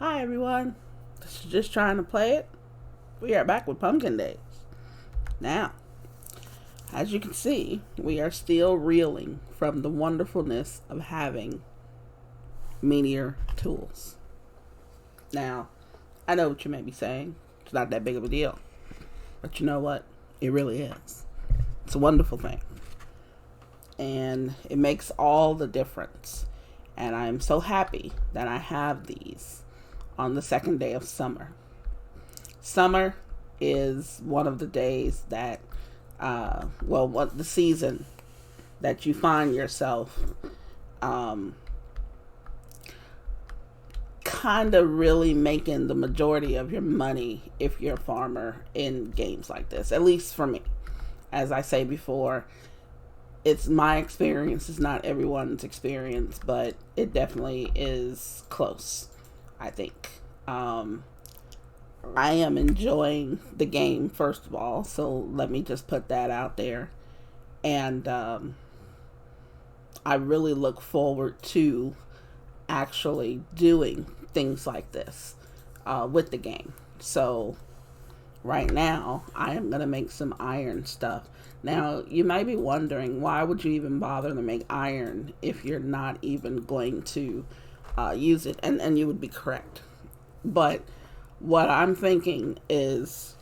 Hi everyone, this is just trying to play it. We are back with Pumpkin Days. Now, as you can see, we are still reeling from the wonderfulness of having Meteor tools. Now, I know what you may be saying. It's not that big of a deal. But you know what? It really is. It's a wonderful thing. And it makes all the difference. And I'm so happy that I have these on the second day of summer. Summer is one of the days that, what the season that you find yourself kind of really making the majority of your money if you're a farmer in games like this. At least for me. As I say before, it's my experience. It's not everyone's experience, but it definitely is close, I think. I am enjoying the game, first of all, so let me just put that out there. And I really look forward to actually doing things like this with the game. So right now, I am going to make some iron stuff. Now, you might be wondering, why would you even bother to make iron if you're not even going to use it? And you would be correct. But what I'm thinking is,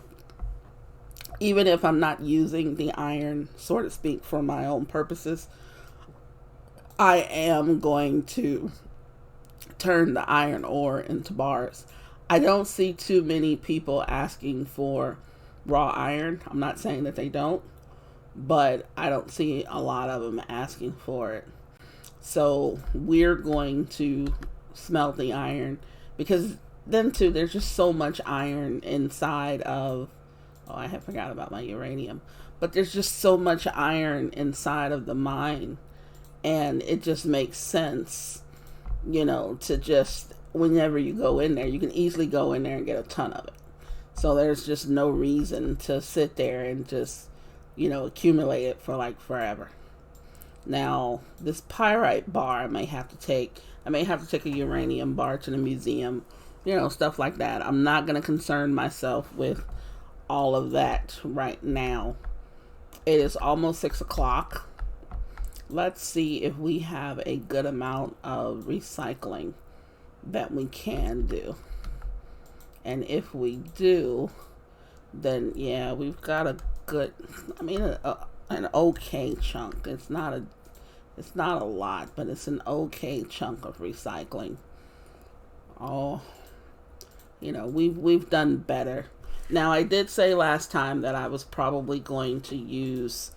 even if I'm not using the iron, so to speak, for my own purposes, I am going to turn the iron ore into bars. I don't see too many people asking for raw iron. I'm not saying that they don't, but I don't see a lot of them asking for it. So we're going to smelt the iron, because then too, there's just so much iron inside of, I had forgot about my uranium, but there's just so much iron inside of the mine, and it just makes sense, to just, whenever you go in there, you can easily go in there and get a ton of it. So there's just no reason to sit there and just, accumulate it for like forever. Now, this pyrite bar I may have to take a uranium bar to the museum, stuff like that. I'm not going to concern myself with all of that right now. It is almost 6 o'clock. Let's see if we have a good amount of recycling that we can do. And if we do, then yeah, we've got a good, an okay chunk. It's not a lot, but it's an okay chunk of recycling. Oh, we've done better. Now, I did say last time that I was probably going to use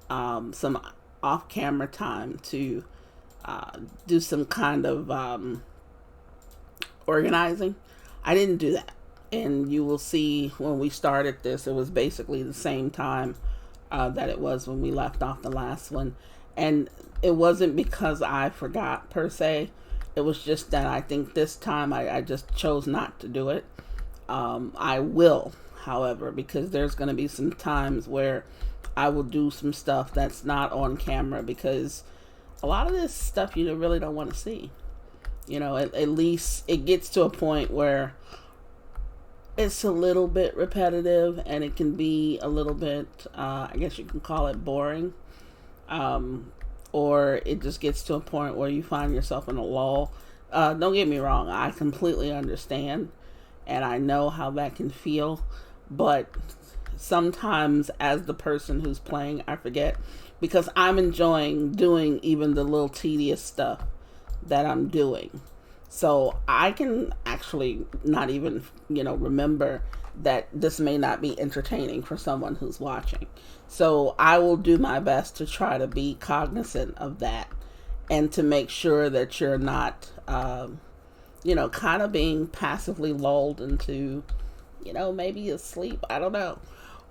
some off-camera time to do some kind of organizing. I didn't do that. And you will see when we started this, it was basically the same time that it was when we left off the last one. And it wasn't because I forgot, per se. It was just that I think this time I just chose not to do it. I will, however, because there's going to be some times where I will do some stuff that's not on camera, because a lot of this stuff you really don't want to see. At least it gets to a point where it's a little bit repetitive, and it can be a little bit, I guess you can call it boring. Or it just gets to a point where you find yourself in a lull. Don't get me wrong, I completely understand, and I know how that can feel, but sometimes as the person who's playing, I forget, because I'm enjoying doing even the little tedious stuff that I'm doing. So I can actually not even, remember that this may not be entertaining for someone who's watching. So I will do my best to try to be cognizant of that, and to make sure that you're not, kind of being passively lulled into, maybe asleep. I don't know.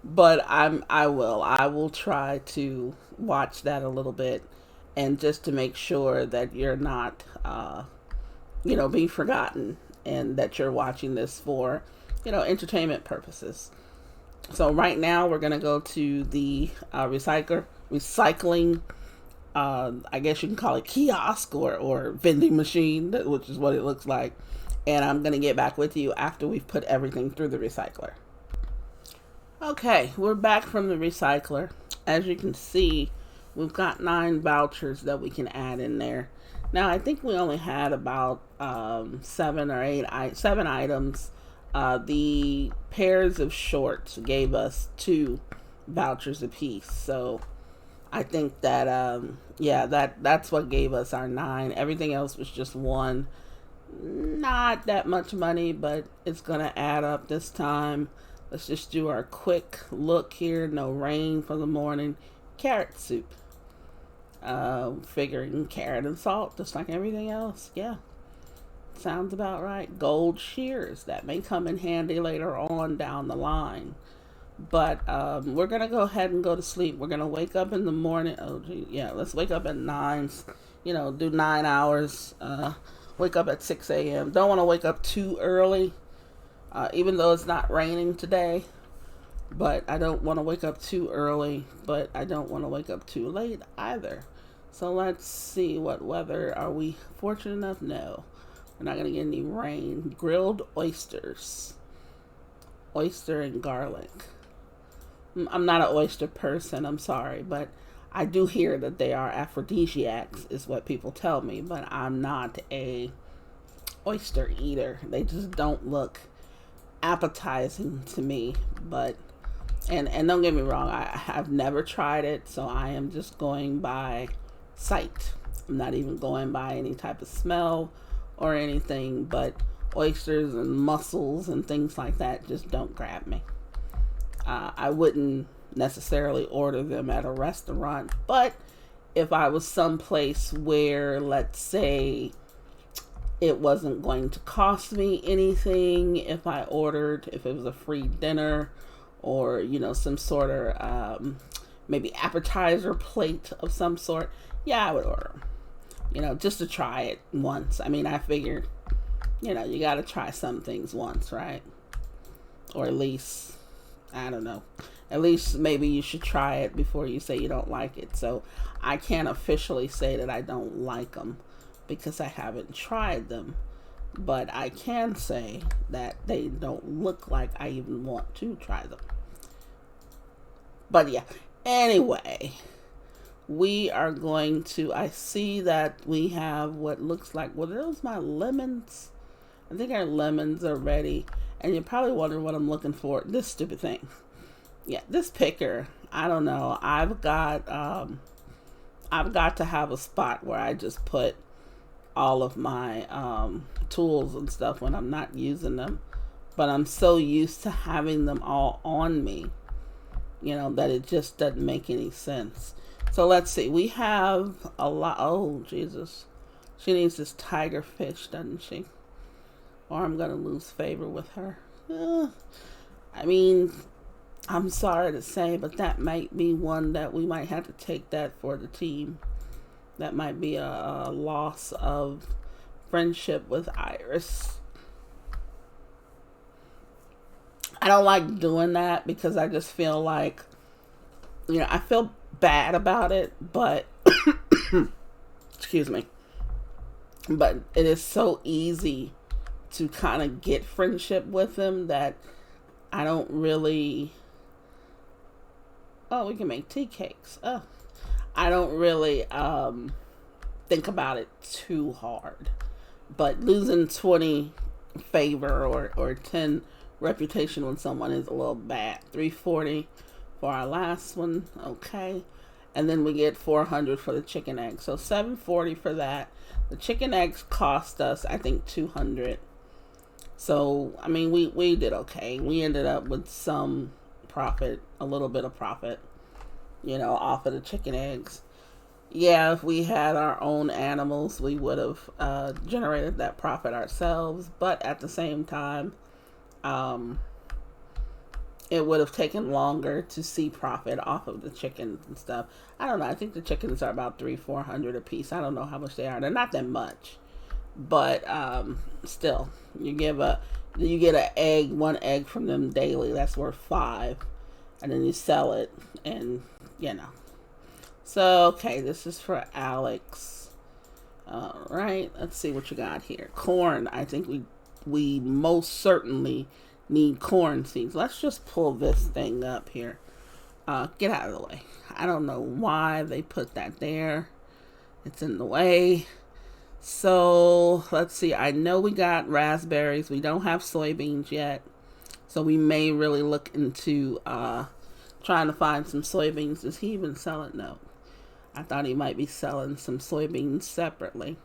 But I will try to watch that a little bit, and just to make sure that you're not, being forgotten, and that you're watching this for, entertainment purposes. So right now we're going to go to the recycling, I guess you can call it kiosk or vending machine, which is what it looks like. and I'm going to get back with you after we've put everything through the recycler. Okay, we're back from the recycler. As you can see, we've got 9 vouchers that we can add in there. Now, I think we only had about 7 items. The pairs of shorts gave us 2 vouchers apiece. So I think that, that's what gave us our 9. Everything else was just 1. Not that much money, but it's going to add up this time. Let's just do our quick look here. No rain for the morning. Carrot soup. Figuring carrot and salt, just like everything else. Yeah, sounds about right. Gold shears. That may come in handy later on down the line. But we're going to go ahead and go to sleep. We're going to wake up in the morning. Oh, gee, yeah, let's wake up at 9. Do 9 hours. Wake up at 6 a.m. Don't want to wake up too early. Even though it's not raining today, but I don't want to wake up too early, but I don't want to wake up too late either. So let's see, what weather are we fortunate enough? No, we're not going to get any rain. Grilled oysters, oyster and garlic. I'm not an oyster person, I'm sorry, but I do hear that they are aphrodisiacs is what people tell me, but I'm not a oyster eater. They just don't look appetizing to me. But and don't get me wrong, I've never tried it, so I am just going by sight. I'm not even going by any type of smell or anything, but oysters and mussels and things like that just don't grab me. I wouldn't necessarily order them at a restaurant, but if I was someplace where, let's say, it wasn't going to cost me anything, if it was a free dinner or, some sort of maybe appetizer plate of some sort, yeah, I would order them, just to try it once. I mean, I figured, you got to try some things once, right? Or at least, I don't know, at least maybe you should try it before you say you don't like it. So I can't officially say that I don't like them, because I haven't tried them, but I can say that they don't look like I even want to try them. But yeah, anyway, we are going to, I see that we have what looks like, well, those my lemons. I think our lemons are ready, and you're probably wondering what I'm looking for. This stupid thing. Yeah, this picker, I don't know. I've got to have a spot where I just put all of my tools and stuff when I'm not using them, but I'm so used to having them all on me, that it just doesn't make any sense. So let's see, we have a lot. Oh Jesus, she needs this tiger fish, doesn't she? Or I'm gonna lose favor with her. I mean, I'm sorry to say, but that might be one that we might have to take that for the team. That might be a loss of friendship with Iris. I don't like doing that because I just feel like, I feel bad about it, but excuse me. But it is so easy to kind of get friendship with them that I don't really. Oh, we can make tea cakes. Oh. I don't really think about it too hard. But losing 20 favor or 10 reputation when someone is a little bad. 340 for our last one. Okay. And then we get 400 for the chicken eggs. So 740 for that. The chicken eggs cost us, I think, 200. So, I mean, we did okay. We ended up with some profit, a little bit of profit, off of the chicken eggs. Yeah, if we had our own animals, we would have generated that profit ourselves. But at the same time, it would have taken longer to see profit off of the chickens and stuff. I don't know. I think the chickens are about $300-400 a piece. I don't know how much they are. They're not that much, but still, you get an egg, one egg from them daily. That's worth $5, and then you sell it, and So okay, this is for Alex. All right, let's see what you got here. Corn. I think we we most certainly need corn seeds. Let's just pull this thing up here. Get out of the way. I don't know why they put that there. It's in the way. So let's see. I know we got raspberries. We don't have soybeans yet. So we may really look into trying to find some soybeans. Does he even sell it? No. I thought he might be selling some soybeans separately.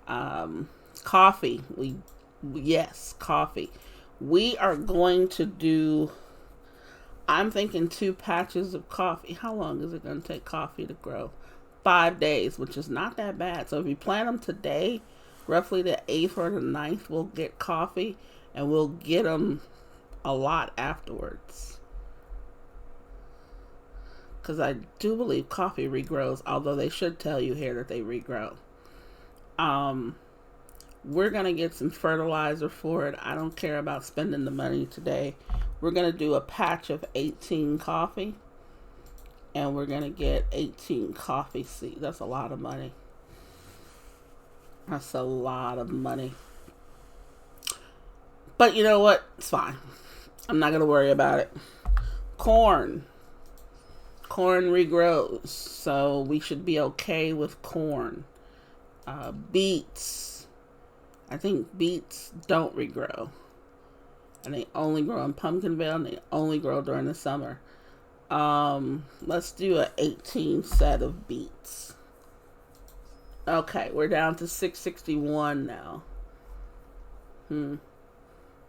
Coffee. Yes, coffee. We are going to do, I'm thinking 2 patches of coffee. How long is it going to take coffee to grow? 5 days, which is not that bad. So if we plant them today, roughly the 8th or the 9th, we'll get coffee, and we'll get them a lot afterwards. Because I do believe coffee regrows, although they should tell you here that they regrow. We're going to get some fertilizer for it. I don't care about spending the money today. We're going to do a patch of 18 coffee. And we're going to get 18 coffee seeds. That's a lot of money. That's a lot of money. But you know what? It's fine. I'm not going to worry about it. Corn. Corn regrows. So we should be okay with corn. Beets. I think beets don't regrow. And they only grow in Pumpkinville, and they only grow during the summer. Let's do an 18 set of beets. Okay, we're down to 661 now.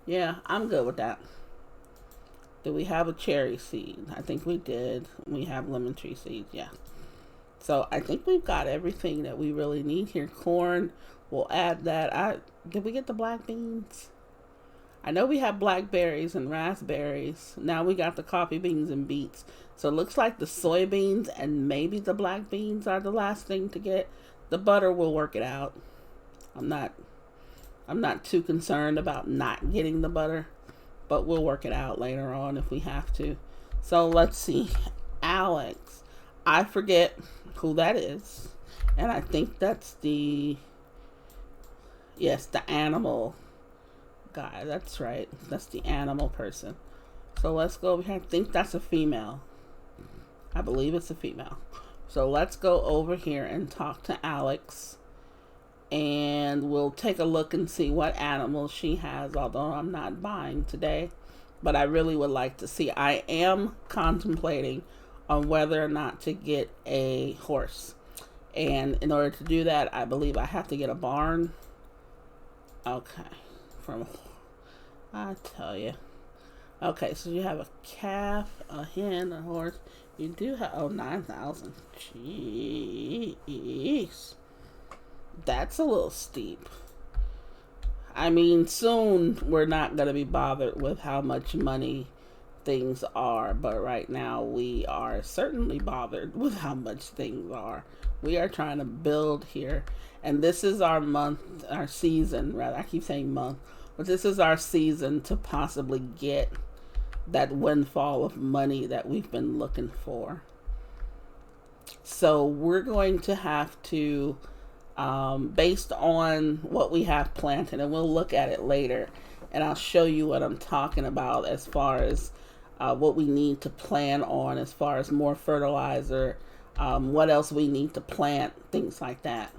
Yeah, I'm good with that. Do we have a cherry seed? I think we did. We have lemon tree seeds, yeah. So I think we've got everything that we really need here. Corn, we'll add that. Did we get the black beans? I know we have blackberries and raspberries. Now we got the coffee beans and beets. So it looks like the soybeans and maybe the black beans are the last thing to get. The butter will work it out. I'm not too concerned about not getting the butter, but we'll work it out later on if we have to. So let's see. Alex. I forget who that is. And I think that's the animal guy. That's right. That's the animal person. So let's go over here. I think that's a female. I believe it's a female. So let's go over here and talk to Alex. And we'll take a look and see what animals she has. Although I'm not buying today. But I really would like to see. I am contemplating on whether or not to get a horse. And in order to do that, I believe I have to get a barn. Okay. I tell you. Okay, so you have a calf, a hen, a horse. You do have, 9,000. Jeez. That's a little steep. I mean, soon we're not going to be bothered with how much money things are, but right now we are certainly bothered with how much things are. We are trying to build here, and this is our month, our season, rather. I keep saying month, but this is our season to possibly get that windfall of money that we've been looking for. So we're going to have to, based on what we have planted, and we'll look at it later, and I'll show you what I'm talking about as far as what we need to plan on, as far as more fertilizer, what else we need to plant, things like that.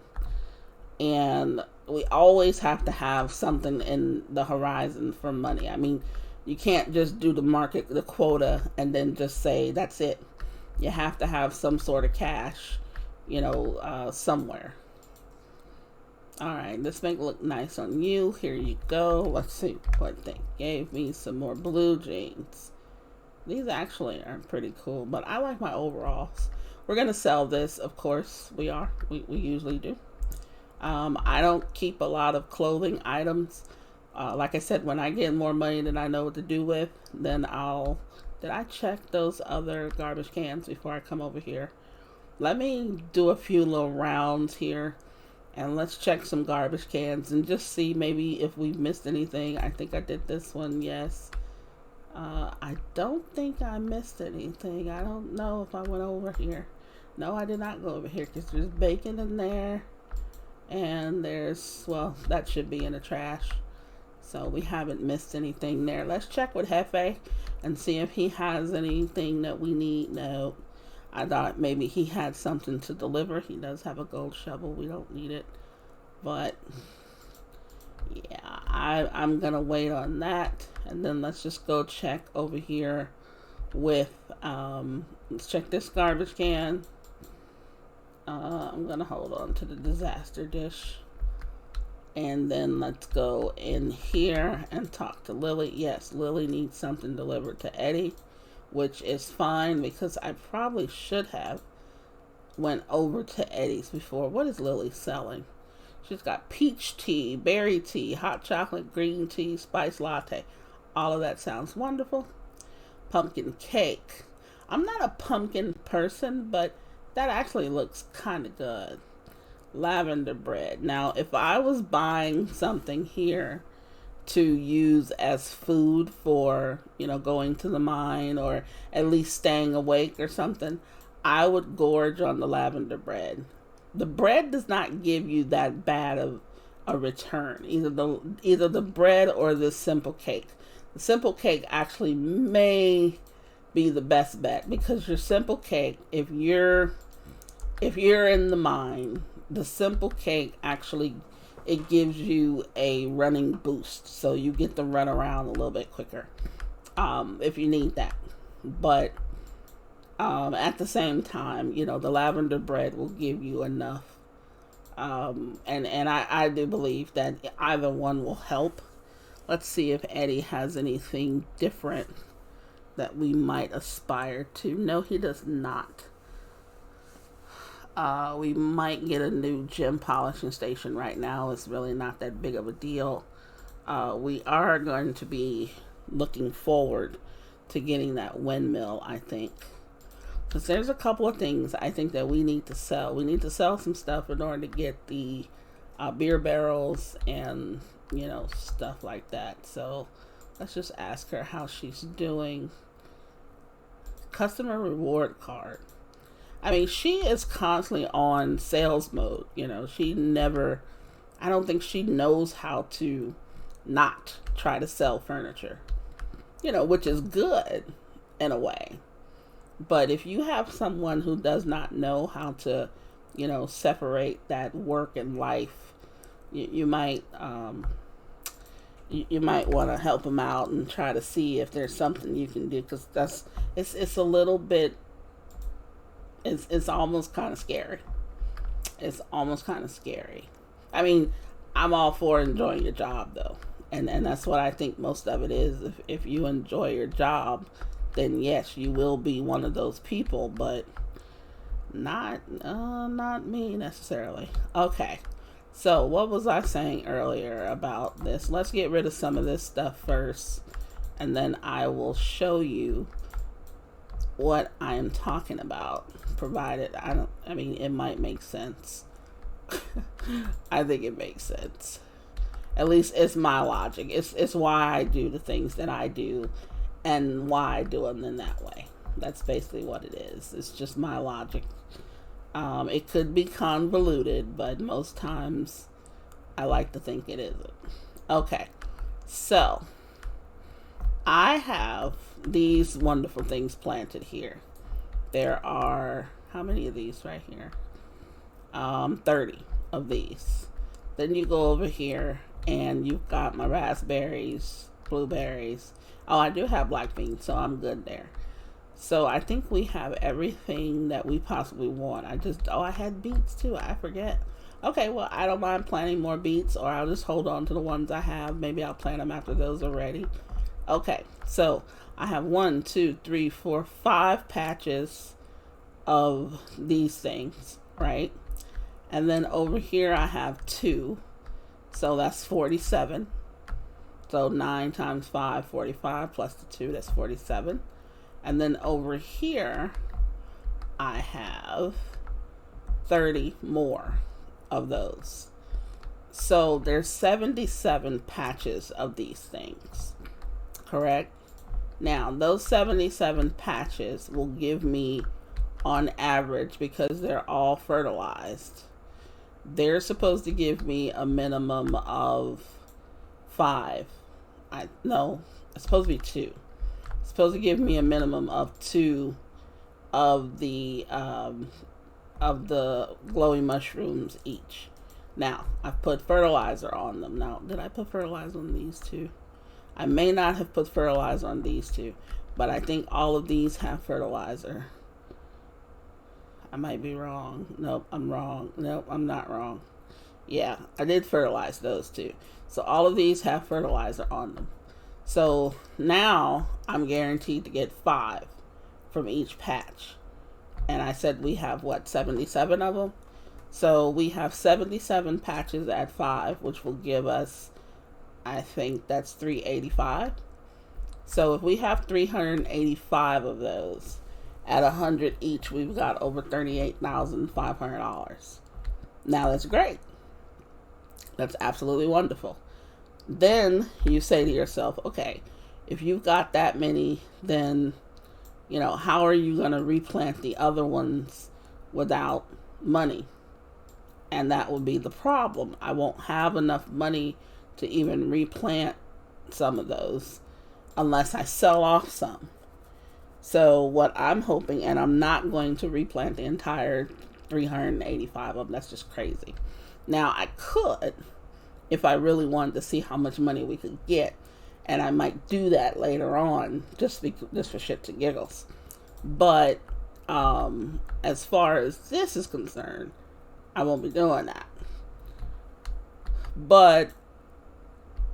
And we always have to have something in the horizon for money. I mean, you can't just do the quota, and then just say that's it. You have to have some sort of cash, somewhere. All right, this make look nice on you. Here you go. Let's see what they gave me. Some more blue jeans. These actually are pretty cool, but I like my overalls. We're going to sell this, of course. We usually do. I don't keep a lot of clothing items. Like I said, when I get more money than I know what to do with, then did I check those other garbage cans before I come over here? Let me do a few little rounds here, and let's check some garbage cans and just see maybe if we've missed anything. I think I did this one, yes. I don't think I missed anything. I don't know if I went over here. No, I did not go over here because there's bacon in there. And that should be in the trash. So we haven't missed anything there. Let's check with Hefe and see if he has anything that we need. No, I thought maybe he had something to deliver. He does have a gold shovel. We don't need it. But yeah, I'm going to wait on that. And then let's just go check over here with, let's check this garbage can. I'm going to hold on to the disaster dish. And then let's go in here and talk to Lily. Yes, Lily needs something delivered to Eddie, which is fine because I probably should have went over to Eddie's before. What is Lily selling? She's got peach tea, berry tea, hot chocolate, green tea, spice latte. All of that sounds wonderful. Pumpkin cake. I'm not a pumpkin person, but that actually looks kind of good. Lavender bread. Now, if I was buying something here to use as food for, going to the mine or at least staying awake or something, I would gorge on the lavender bread. The bread does not give you that bad of a return. Either the bread or the simple cake. The simple cake actually may be the best bet because your simple cake, if you're in the mine, the simple cake actually, it gives you a running boost, so you get to run around a little bit quicker if you need that. But at the same time, the lavender bread will give you enough, and I do believe that either one will help. Let's see if Eddie has anything different that we might aspire to. No, he does not. We might get a new gem polishing station. Right now it's really not that big of a deal. We are going to be looking forward to getting that windmill, I think. Because there's a couple of things I think that we need to sell. We need to sell some stuff in order to get the beer barrels and, stuff like that. So let's just ask her how she's doing. Customer reward card. I mean, she is constantly on sales mode. I don't think she knows how to not try to sell furniture, which is good in a way. But if you have someone who does not know how to, separate that work and life, you might want to help them out and try to see if there's something you can do, because it's a little bit. It's almost kind of scary. It's almost kind of scary. I mean, I'm all for enjoying your job, though. And that's what I think most of it is. If you enjoy your job, then yes, you will be one of those people, but not me necessarily. Okay. So what was I saying earlier about this? Let's get rid of some of this stuff first, and then I will show you what I am talking about, provided it might make sense. I think it makes sense. At least it's my logic. It's why I do the things that I do and why I do them in that way. That's basically what it is. It's just my logic. It could be convoluted, but most times I like to think it isn't. Okay, so I have these wonderful things planted here. There are, how many of these right here? 30 of these. Then you go over here and you've got my raspberries, blueberries. Oh, I do have black beans, so I'm good there. So I think we have everything that we possibly want. I had beets too. I forget. Okay, well, I don't mind planting more beets, or I'll just hold on to the ones I have. Maybe I'll plant them after those are ready. Okay, so I have 1, 2, 3, 4, 5 patches of these things, right? And then over here I have 2. So that's 47. So 9 times 5, 45, plus the 2, that's 47. And then over here I have 30 more of those. So there's 77 patches of these things, correct? Now those 77 patches will give me, on average, because they're all fertilized, they're supposed to give me a minimum of 5. No, it's supposed to be 2. It's supposed to give me a minimum of 2 of the glowing mushrooms each. Now, I've put fertilizer on them. Now, did I put fertilizer on these 2? I may not have put fertilizer on these 2, but I think all of these have fertilizer. I might be wrong. Nope, I'm wrong. Nope, I'm not wrong. Yeah, I did fertilize those 2. So all of these have fertilizer on them. So now I'm guaranteed to get 5 from each patch. And I said we have, 77 of them? So we have 77 patches at 5, which will give us, I think that's 385. So if we have 385 of those at 100 each, we've got over $38,500. Now that's great. That's absolutely wonderful. Then you say to yourself, okay, if you've got that many, then, how are you going to replant the other ones without money? And that would be the problem. I won't have enough money to even replant some of those unless I sell off some. So what I'm hoping, and I'm not going to replant the entire 385 of them. That's just crazy. Now I could, if I really wanted to see how much money we could get, and I might do that later on, just for shits and giggles. But as far as this is concerned, I won't be doing that. But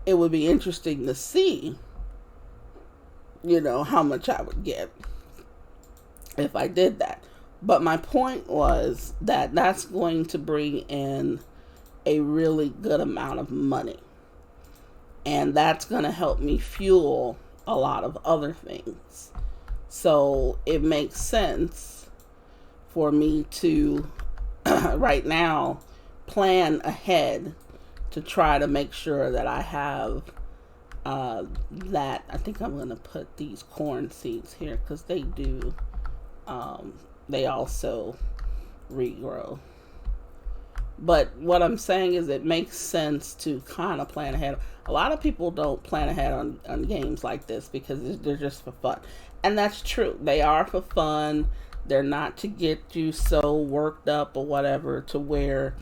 it would be interesting to see, how much I would get if I did that. But my point was that that's going to bring in a really good amount of money. And that's going to help me fuel a lot of other things. So it makes sense for me to, right now, plan ahead to try to make sure that I have that. I think I'm going to put these corn seeds here because they do, they also regrow. But what I'm saying is it makes sense to kind of plan ahead. A lot of people don't plan ahead on games like this because they're just for fun. And that's true. They are for fun. They're not to get you so worked up or whatever to where,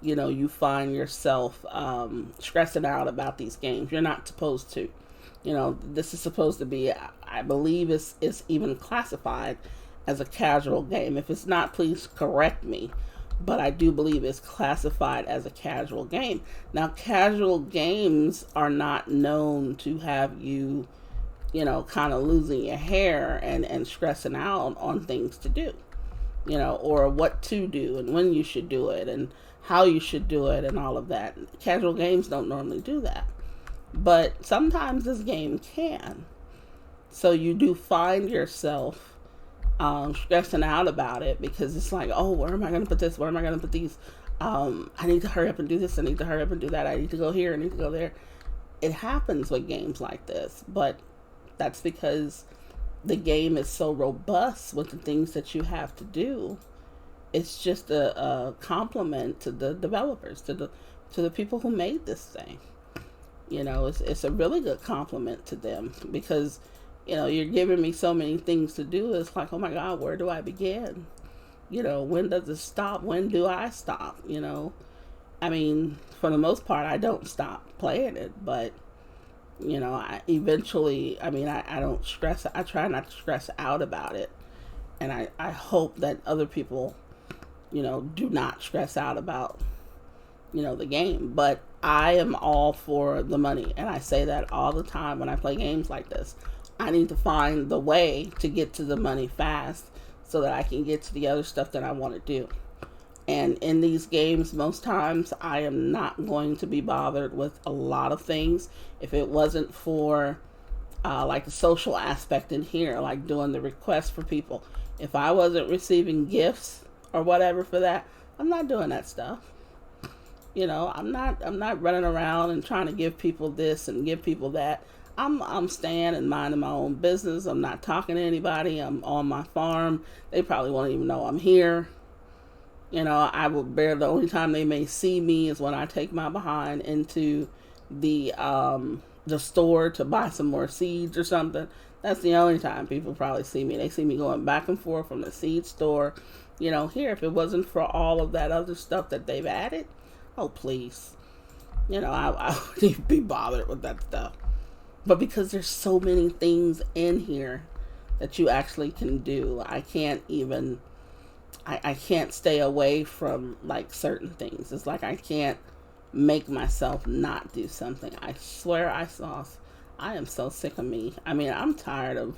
you find yourself stressing out about these games. You're not supposed to. This is supposed to be, I believe it's even classified as a casual game. If it's not, please correct me. But I do believe it's classified as a casual game. Now, casual games are not known to have you, kind of losing your hair and stressing out on things to do, or what to do and when you should do it and how you should do it and all of that. Casual games don't normally do that. But sometimes this game can. So you do find yourself stressing out about it because it's like, oh, where am I going to put this? Where am I going to put these? I need to hurry up and do this. I need to hurry up and do that. I need to go here. I need to go there. It happens with games like this, but that's because the game is so robust with the things that you have to do. It's just a compliment to the developers, to the people who made this thing. It's a really good compliment to them because you're giving me so many things to do. It's like, oh my God, where do I begin? When does it stop? When do I stop? I mean, for the most part, I don't stop playing it, but, I eventually, I don't stress. I try not to stress out about it. And I hope that other people, do not stress out about, the game. But I am all for the money. And I say that all the time when I play games like this. I need to find the way to get to the money fast so that I can get to the other stuff that I want to do. And in these games, most times I am not going to be bothered with a lot of things. If it wasn't for like the social aspect in here, like doing the requests for people, if I wasn't receiving gifts or whatever for that, I'm not doing that stuff. I'm not running around and trying to give people this and give people that. I'm staying and minding my own business. I'm not talking to anybody. I'm on my farm. They probably won't even know I'm here. I will bear, the only time they may see me is when I take my behind into the store to buy some more seeds or something. That's the only time people probably see me. They see me going back and forth from the seed store. Here, if it wasn't for all of that other stuff that they've added, oh, please. I wouldn't even be bothered with that stuff. But because there's so many things in here that you actually can do, I can't stay away from like certain things. It's like I can't make myself not do something. I swear I am so sick of me. I mean, I'm tired of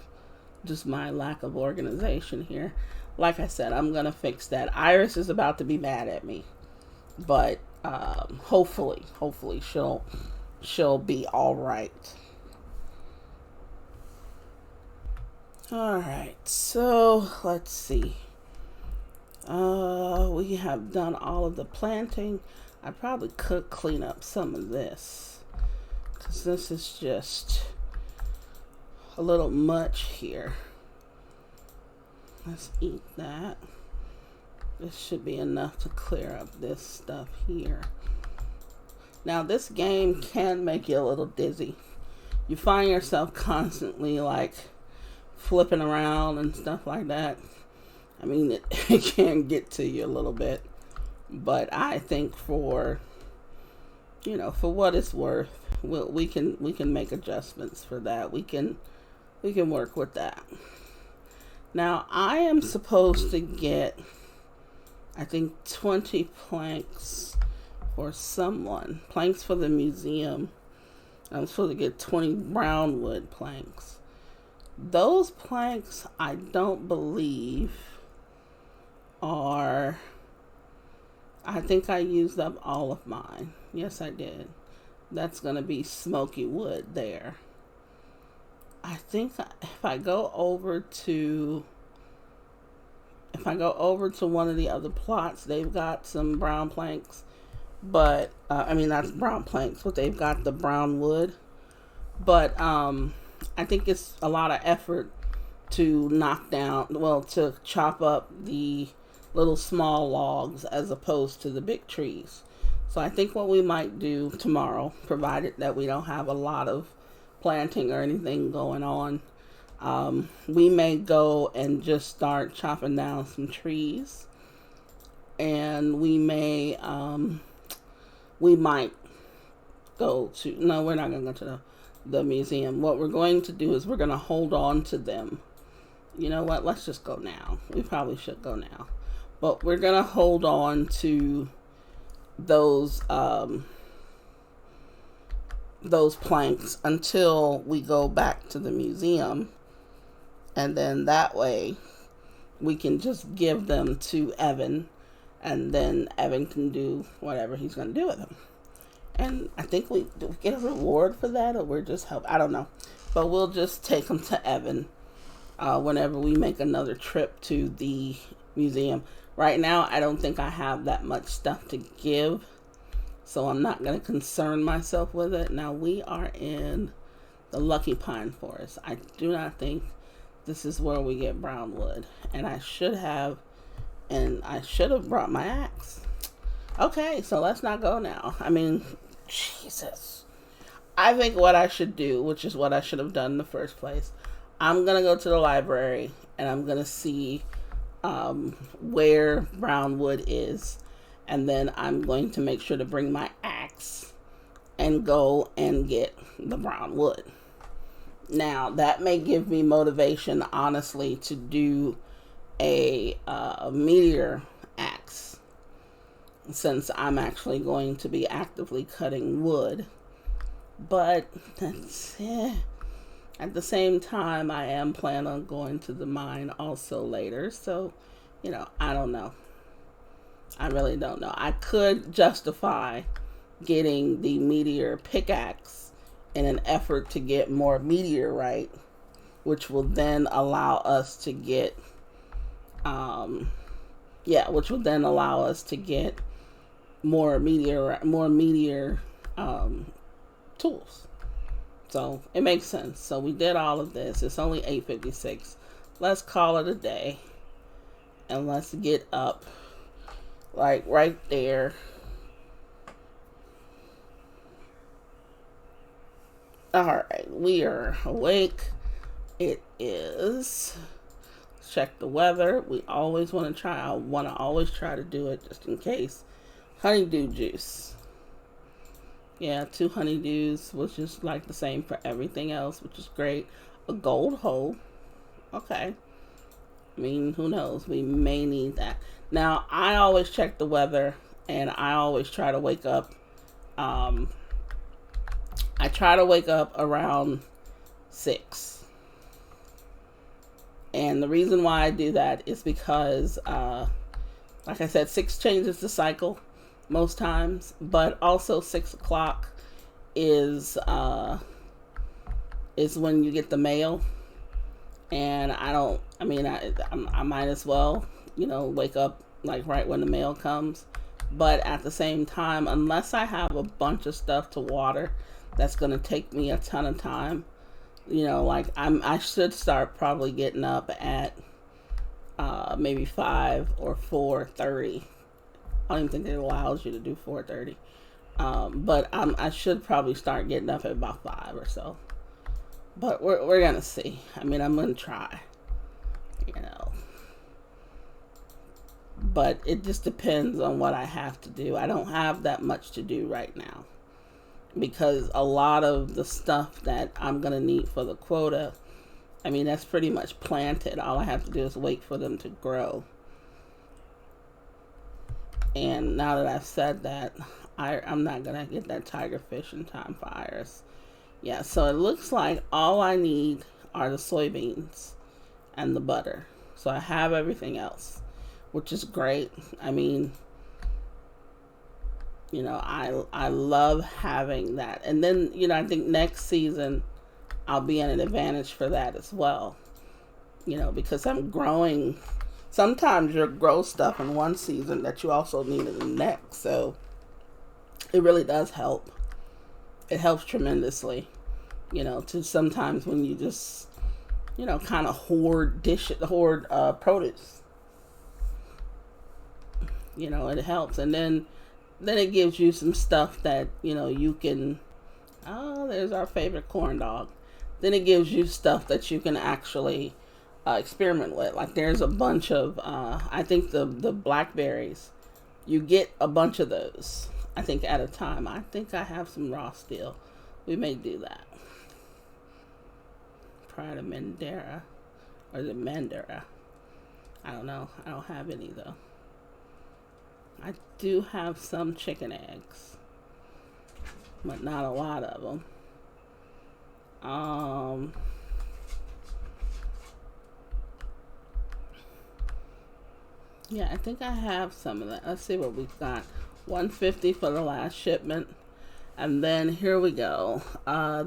just my lack of organization here. Like I said, I'm going to fix that. Iris is about to be mad at me. But hopefully she'll be all right. All right, so let's see. We have done all of the planting. I probably could clean up some of this because this is just a little much here. Let's eat that. This should be enough to clear up this stuff here. Now, this game can make you a little dizzy. You find yourself constantly like flipping around and stuff like that. I mean, it can get to you a little bit. But I think for what it's worth, we can make adjustments for that. We can work with that. Now, I am supposed to get, I think, 20 planks for someone. Planks for the museum. I'm supposed to get 20 brown wood planks. Those planks, I don't believe are... I think I used up all of mine. Yes, I did. That's going to be smoky wood there. I think if I go over to one of the other plots, they've got some brown planks. But, not brown planks, but they've got the brown wood. But, I think it's a lot of effort to to chop up the little small logs as opposed to the big trees. So I think what we might do tomorrow, provided that we don't have a lot of planting or anything going on, we may go and just start chopping down some trees, and we might go to, no, we're not going to go to the museum. What we're going to do is we're going to hold on to them. You know what? Let's just go now. We probably should go now. But we're going to hold on to those planks until we go back to the museum. And then that way we can just give them to Evan, and then Evan can do whatever he's going to do with them. And I think we get a reward for that, or we're just help. I don't know. But we'll just take them to Evan whenever we make another trip to the museum. Right now, I don't think I have that much stuff to give, so I'm not going to concern myself with it. Now, we are in the Lucky Pine Forest. I do not think this is where we get brown wood. And I should have brought my axe. Okay, so let's not go now. I mean, Jesus. I think what I should do, which is what I should have done in the first place, I'm going to go to the library and I'm going to see where brown wood is. And then I'm going to make sure to bring my axe and go and get the brown wood. Now, that may give me motivation, honestly, to do a meteor axe, since I'm actually going to be actively cutting wood. But that's at the same time, I am planning on going to the mine also later. So, I don't know. I really don't know. I could justify getting the meteor pickaxe in an effort to get more meteorite, which will then allow us to get more meteor tools. So it makes sense. So we did all of this. It's only 8:56. Let's call it a day, and let's get up like right there. Alright, we are awake. It is, check the weather. We always want to try, I want to always try to do it just in case. Honeydew juice. Yeah, 2 honeydews, which is like the same for everything else, which is great. A gold hole. Okay. I mean, who knows? We may need that. Now, I always check the weather, and I always try to wake up. I try to wake up around 6. And the reason why I do that is because, like I said, 6 changes the cycle most times, but also 6 o'clock is when you get the mail. And I might as well, wake up like right when the mail comes. But at the same time, unless I have a bunch of stuff to water, that's going to take me a ton of time. I should start probably getting up at maybe 5 or 4:30. I don't even think it allows you to do 4:30. But I should probably start getting up at about 5 or so. But we're gonna see. I'm gonna try. But it just depends on what I have to do. I don't have that much to do right now, because a lot of the stuff that I'm gonna need for the quota, that's pretty much planted. All I have to do is wait for them to grow. And now that I've said that, I'm not gonna get that tigerfish in time for Iris. Yeah, so it looks like all I need are the soybeans and the butter. So I have everything else, which is great. I love having that. And then, I think next season I'll be at an advantage for that as well. Because I'm growing. Sometimes you grow stuff in one season that you also need in the next. So it really does help. It helps tremendously, to sometimes when you just, kind of hoard produce. It helps. And then it gives you some stuff that, you can, there's our favorite corn dog. Then it gives you stuff that you can actually experiment with. Like there's a bunch of, I think the blackberries, you get a bunch of those, I think at a time. I think I have some raw still. We may do that. Pride of Mandera. Or is it Mandera? I don't know. I don't have any though. I do have some chicken eggs, but not a lot of them. Yeah, I think I have some of that. Let's see what we've got. $150 for the last shipment. And then here we go.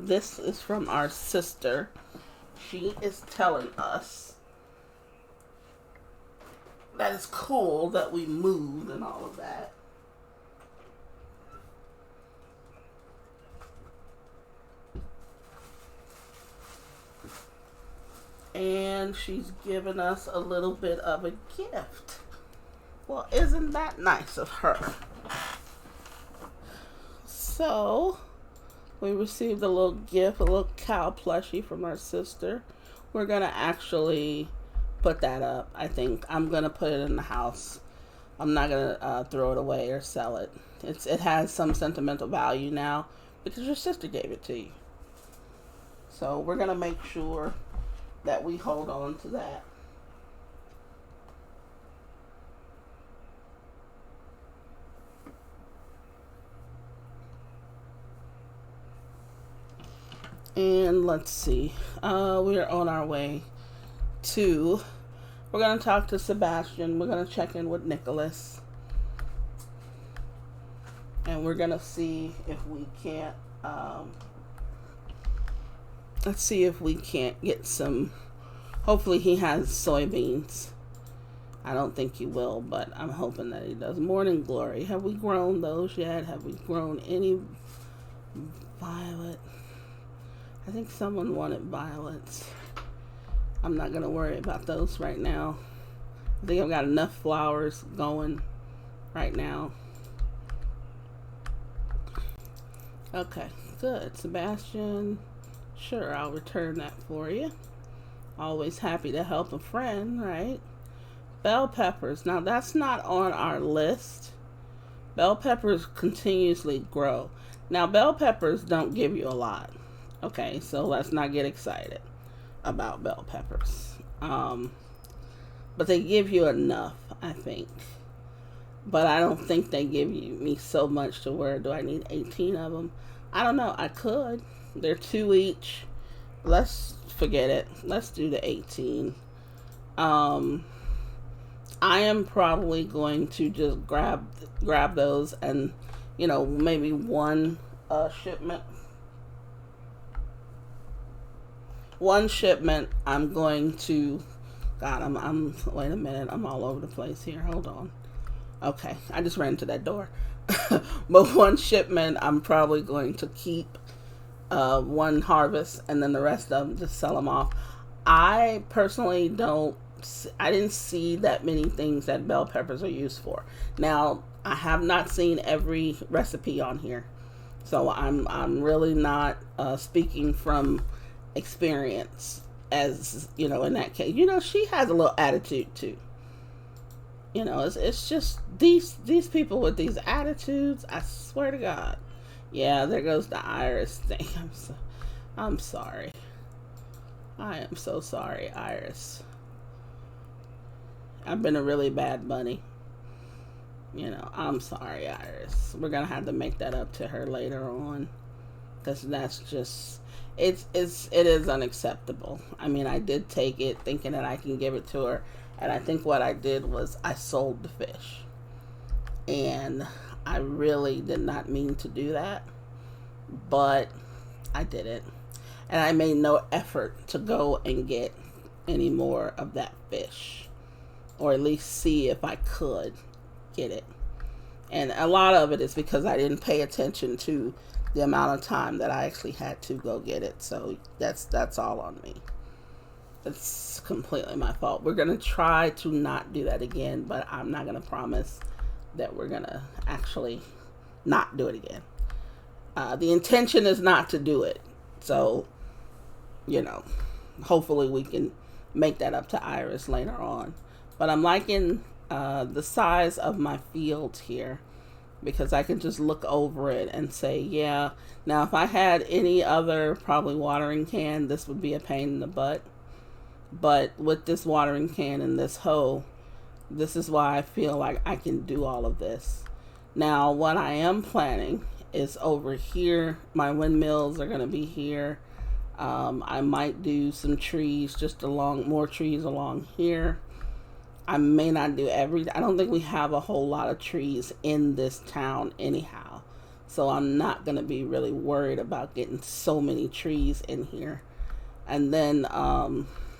This is from our sister. She is telling us that it's cool that we moved and all of that. And she's given us a little bit of a gift. Well, isn't that nice of her? So, we received a little gift, a little cow plushie from our sister. We're going to actually put that up. I think I'm going to put it in the house. I'm not going to throw it away or sell it. It has some sentimental value now because your sister gave it to you. So, we're going to make sure that we hold on to that. And let's see. We're on our way to. We're going to talk to Sebastian. We're going to check in with Nicholas. And we're going to see if we can't. Let's see if we can't get some. Hopefully he has soybeans. I don't think he will, but I'm hoping that he does. Morning Glory. Have we grown those yet? Have we grown any violet? I think someone wanted violets. I'm not going to worry about those right now. I think I've got enough flowers going right now. Okay, good. Sebastian, Sure, I'll return that for you. Always happy to help a friend, right? Bell peppers. Now, that's not on our list. Bell peppers continuously grow. Now, bell peppers don't give you a lot. Okay, so let's not get excited about bell peppers. But they give you enough, I think. But I don't think they give me so much to where do I need 18 of them? I don't know. I could. They're 2 each. Let's forget it. Let's do the 18. I am probably going to just grab those and, maybe one shipment. One shipment. I'm going to. God, I'm. Wait a minute. I'm all over the place here. Hold on. Okay, I just ran to that door. But one shipment, I'm probably going to keep one harvest, and then the rest of them just sell them off. I personally I didn't see that many things that bell peppers are used for. Now, I have not seen every recipe on here, so I'm really not speaking from experience. As in that case, she has a little attitude too. It's just these people with these attitudes. I swear to God. Yeah, there goes the Iris thing. I'm sorry. I am so sorry, Iris. I've been a really bad bunny. I'm sorry, Iris. We're gonna have to make that up to her later on, because that's just it is unacceptable. I mean, I did take it thinking that I can give it to her, and I think what I did was I sold the fish, and I really did not mean to do that, but I did it, and I made no effort to go and get any more of that fish, or at least see if I could get it. And a lot of it is because I didn't pay attention to the amount of time that I actually had to go get it. So that's all on me. It's completely my fault. We're going to try to not do that again, but I'm not going to promise that we're going to actually not do it again. The intention is not to do it. So, hopefully we can make that up to Iris later on. But I'm liking the size of my field here, because I can just look over it and say, yeah. Now, if I had any other probably watering can, this would be a pain in the butt. But with this watering can and this hoe, this is why I feel like I can do all of this. Now, what I am planning is over here. My windmills are going to be here. I might do some trees more trees along here. I may not do I don't think we have a whole lot of trees in this town anyhow. So I'm not going to be really worried about getting so many trees in here. And then,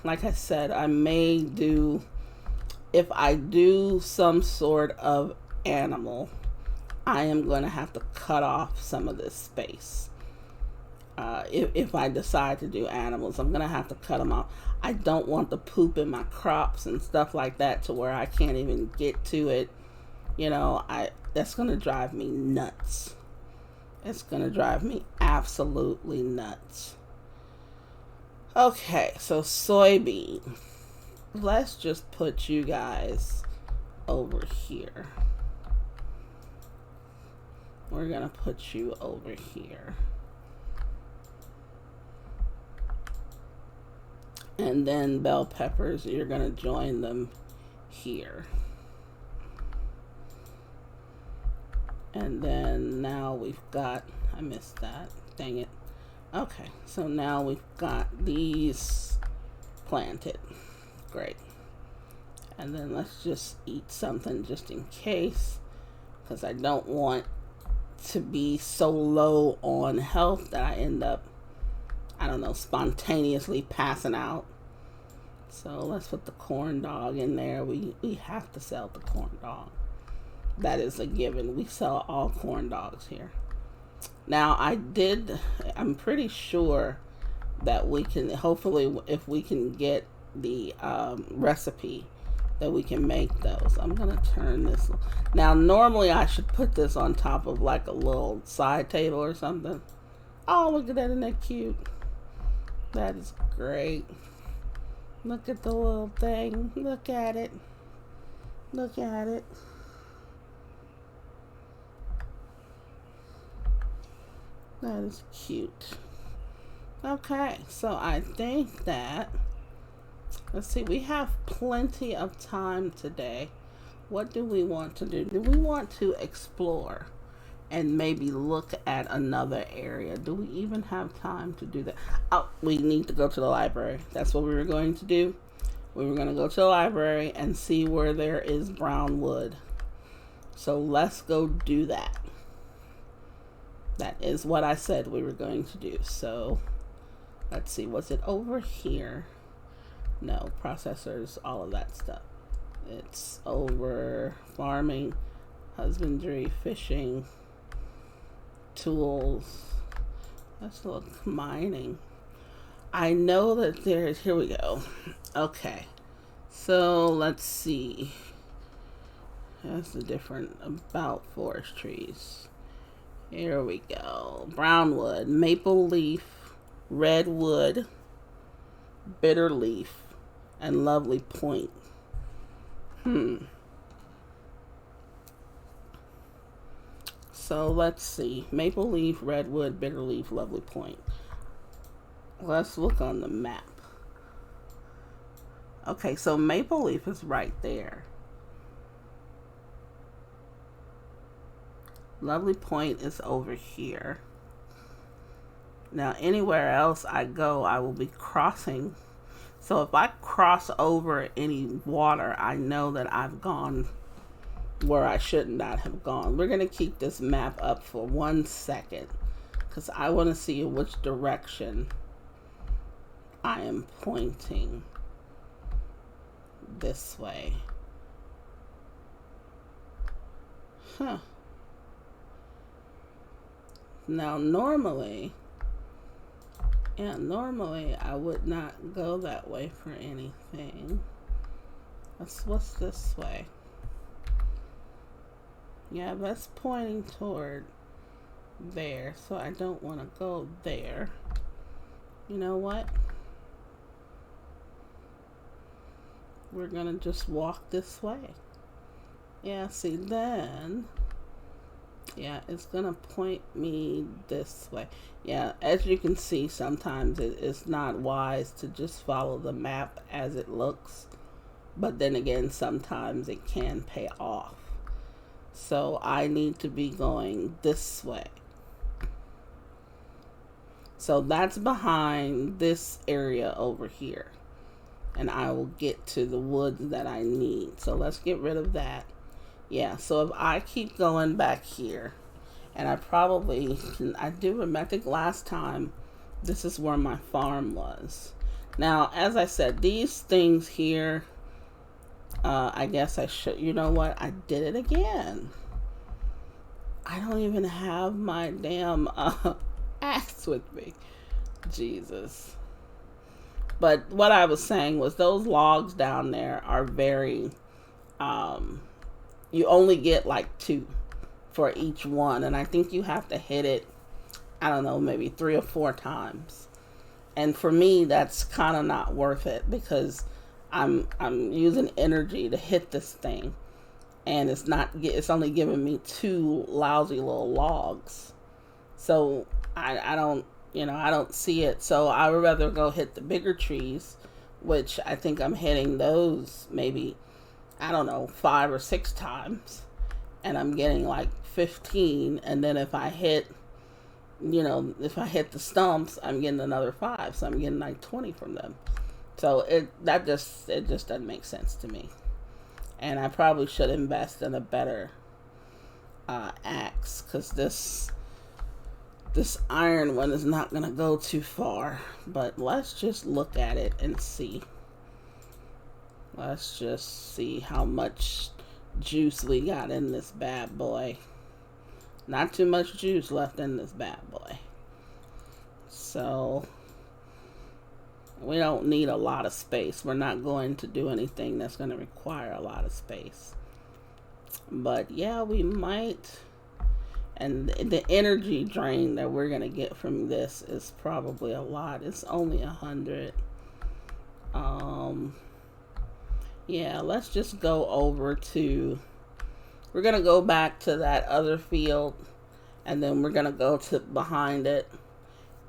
like I said, I may do, if I do some sort of animal, I am going to have to cut off some of this space. If I decide to do animals, I'm going to have to cut them off. I don't want the poop in my crops and stuff like that to where I can't even get to it. That's going to drive me nuts. It's going to drive me absolutely nuts. Okay, so soybean. Let's just put you guys over here. We're going to put you over here. And then bell peppers, you're going to join them here. And then now we've got, I missed that, dang it. Okay, so now we've got these planted. Great. And then let's just eat something just in case, because I don't want to be so low on health that I end up, spontaneously passing out. So let's put the corn dog in there. We have to sell the corn dog. That is a given. We sell all corn dogs here. Now, I'm pretty sure that we can, hopefully, if we can get the recipe, that we can make those. I'm going to turn this. Now, normally I should put this on top of like a little side table or something. Oh, look at that. Isn't that cute? That is great. Look at the little thing. Look at it. Look at it. That is cute. Okay, so I think that, let's see, we have plenty of time today. What do we want to do? Do we want to explore and maybe look at another area? Do we even have time to do that? Oh, we need to go to the library. That's what we were going to do. We were going to go to the library and see where there is brown wood. So let's go do that. That is what I said we were going to do. So let's see, was it over here? No, processors, all of that stuff. It's over farming, husbandry, fishing, tools. Let's look, mining. I know that there's, here we go. Okay, so let's see. That's the different about forest trees. Here we go. Brown wood, maple leaf, redwood, bitter leaf, and lovely point. So let's see. Maple leaf, redwood, bitter leaf, lovely point. Let's look on the map. Okay, so maple leaf is right there. Lovely point is over here. Now, anywhere else I go, I will be crossing. So if I cross over any water, I know that I've gone where I should not have gone. We're going to keep this map up for 1 second because I want to see which direction I am pointing this way. Now, normally I would not go that way for anything. What's this way? Yeah, that's pointing toward there, so I don't want to go there. You know what? We're gonna just walk this way. Yeah, see, then, yeah, it's gonna point me this way. Yeah, as you can see, sometimes it's not wise to just follow the map as it looks, but then again, sometimes it can pay off. So I need to be going this way. So that's behind this area over here. And I will get to the woods that I need. So let's get rid of that. Yeah, so if I keep going back here, and I probably can, I think last time, this is where my farm was. Now, as I said, these things here, I guess I should, you know what? I did it again. I don't even have my damn axe with me. Jesus. But what I was saying was those logs down there are very, you only get like 2 for each one. And I think you have to hit it, I don't know, maybe 3 or 4 times. And for me, that's kind of not worth it because I'm using energy to hit this thing, and it's only giving me 2 lousy little logs. So I don't see it. So I would rather go hit the bigger trees, which I think I'm hitting those maybe, I don't know, 5 or 6 times, and I'm getting like 15. And then if I hit the stumps, I'm getting another 5. So I'm getting like 20 from them. So it just doesn't make sense to me. And I probably should invest in a better axe, because this iron one is not going to go too far. But let's just look at it and see. Let's just see how much juice we got in this bad boy. Not too much juice left in this bad boy. So we don't need a lot of space. We're not going to do anything that's going to require a lot of space. But yeah, we might. And the energy drain that we're going to get from this is probably a lot. It's only 100. Yeah, let's just go over to, we're going to go back to that other field, and then we're going to go to behind it.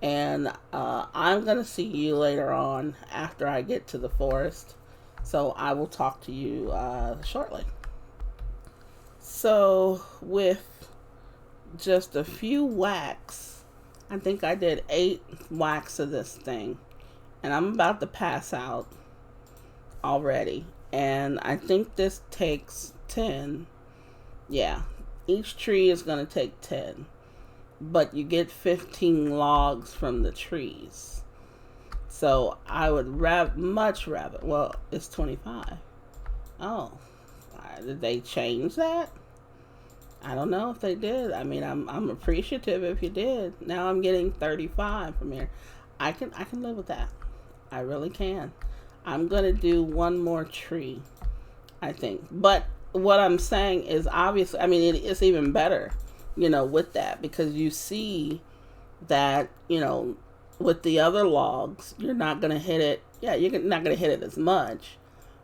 And I'm going to see you later on after I get to the forest. So I will talk to you shortly. So with just a few whacks, I think I did 8 whacks of this thing. And I'm about to pass out already. And I think this takes 10. Yeah, each tree is going to take 10. But you get 15 logs from the trees. So I would much rather, well, it's 25. Oh, did they change that? I don't know if they did. I mean, I'm appreciative if you did. Now I'm getting 35 from here. I can live with that. I really can. I'm gonna do one more tree, I think. But what I'm saying is, obviously, I mean, it's even better, with that, because you see that, with the other logs, you're not going to hit it. Yeah, you're not going to hit it as much,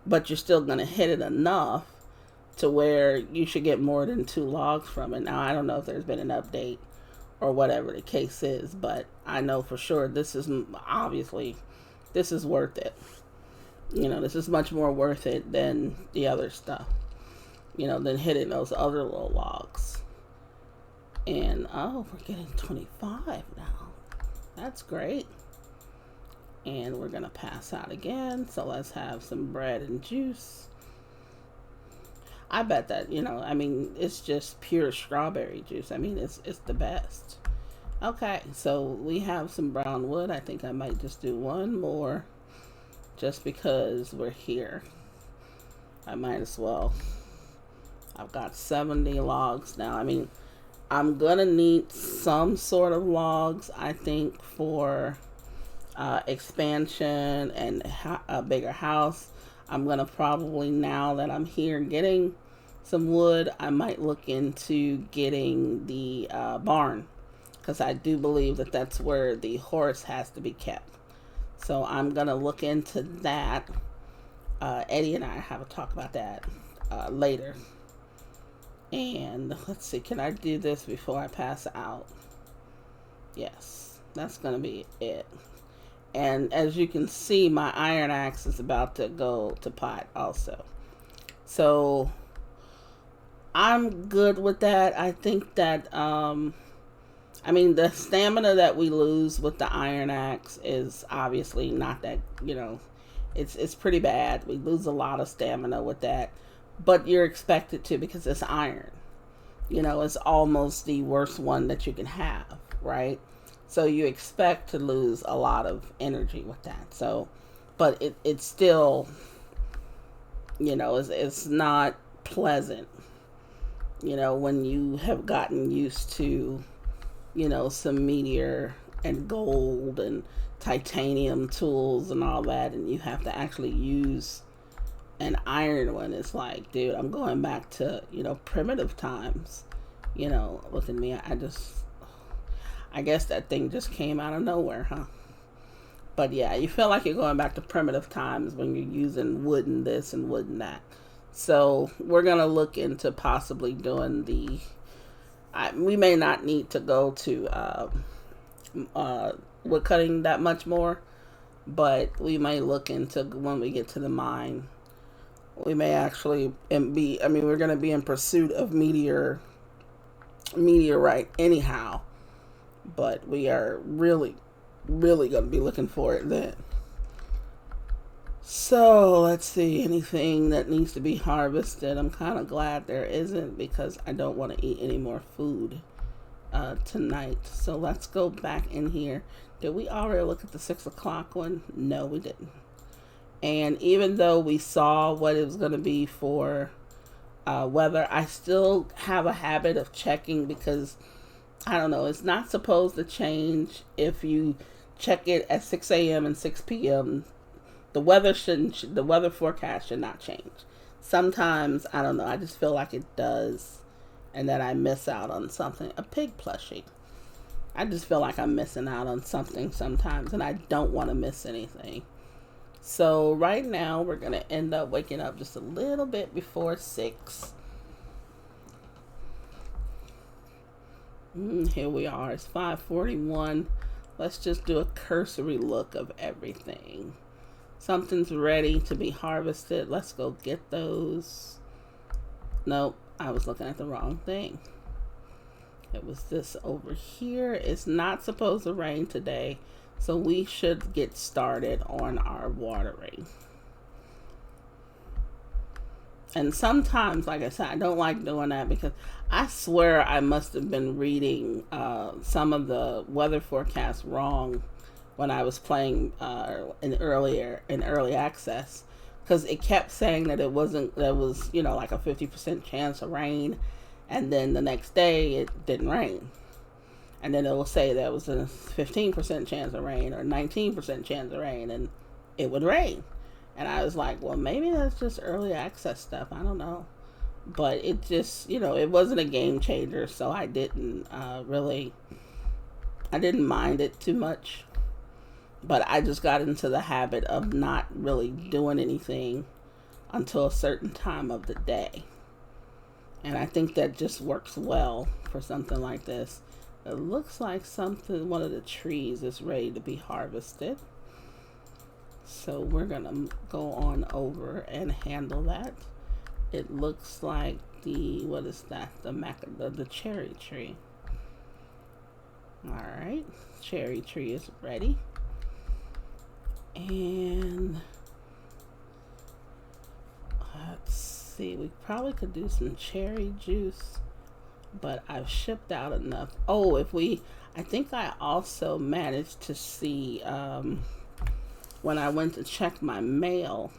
but you're still going to hit it enough to where you should get more than 2 logs from it. Now, I don't know if there's been an update or whatever the case is, but I know for sure this is worth it. This is much more worth it than the other stuff, than hitting those other little logs. And, we're getting 25 now. That's great. And we're going to pass out again. So let's have some bread and juice. I bet that, it's just pure strawberry juice. I mean, it's the best. Okay, so we have some brown wood. I think I might just do one more just because we're here. I might as well. I've got 70 logs now. I mean, I'm going to need some sort of logs, I think, for expansion and a bigger house. I'm going to probably, now that I'm here getting some wood, I might look into getting the barn, because I do believe that that's where the horse has to be kept. So I'm going to look into that. Eddie and I have a talk about that later. And let's see, can I do this before I pass out? Yes, that's going to be it. And as you can see, my iron axe is about to go to pot also. So I'm good with that. I think that, the stamina that we lose with the iron axe is obviously not that, it's pretty bad. We lose a lot of stamina with that. But you're expected to, because it's iron. It's almost the worst one that you can have, right? So you expect to lose a lot of energy with that. So, but it's still, it's not pleasant, when you have gotten used to, some meteor and gold and titanium tools and all that, and you have to actually use an iron one. It's like, dude, I'm going back to, primitive times. Look at me. I guess that thing just came out of nowhere, huh? But yeah, you feel like you're going back to primitive times when you're using wood and this and wood and that. So we're going to look into possibly doing we may not need to go to wood cutting that much more, but we may look into, when we get to the mine, we may actually we're going to be in pursuit of meteorite anyhow, but we are really, really going to be looking for it then. So let's see, anything that needs to be harvested. I'm kind of glad there isn't, because I don't want to eat any more food tonight. So let's go back in here. Did we already look at the 6 o'clock one? No, we didn't. And even though we saw what it was going to be for weather, I still have a habit of checking, because I don't know, it's not supposed to change. If you check it at 6 a.m. and 6 p.m., the weather forecast should not change. Sometimes, I don't know, I just feel like it does, and then I miss out on something. A pig plushie. I just feel like I'm missing out on something sometimes, and I don't want to miss anything. So right now we're going to end up waking up just a little bit before 6. Here we are. It's 5:41. Let's just do a cursory look of everything. Something's ready to be harvested. Let's go get those. Nope, I was looking at the wrong thing. It was this over here. It's not supposed to rain today, so we should get started on our watering. And sometimes, like I said, I don't like doing that because I swear I must have been reading some of the weather forecasts wrong when I was playing in early access, because it kept saying that there was like a 50% chance of rain, and then the next day it didn't rain, and then it will say there was a 15% chance of rain or 19% chance of rain, and it would rain. And I was like, well, maybe that's just early access stuff. I don't know. But it just, it wasn't a game changer. So I didn't I didn't mind it too much. But I just got into the habit of not really doing anything until a certain time of the day. And I think that just works well for something like this. It looks like one of the trees is ready to be harvested. So we're going to go on over and handle that. It looks like what is that? The cherry tree. All right. Cherry tree is ready. And let's see. We probably could do some cherry juice, but I've shipped out enough. Oh, I think I also managed to see, when I went to check my mail,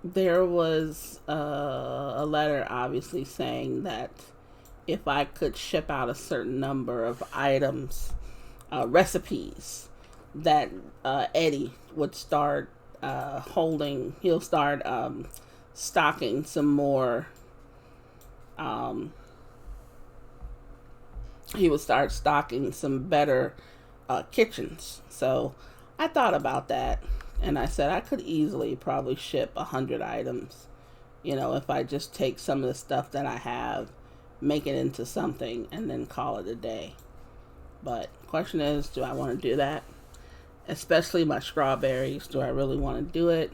there was a letter obviously saying that if I could ship out a certain number of items, recipes, that Eddie would start he'll start stocking some more, he would start stocking some better kitchens. So I thought about that, and I said I could easily probably ship 100 items, if I just take some of the stuff that I have, make it into something, and then call it a day. But the question is, do I want to do that? Especially my strawberries. Do I really want to do it?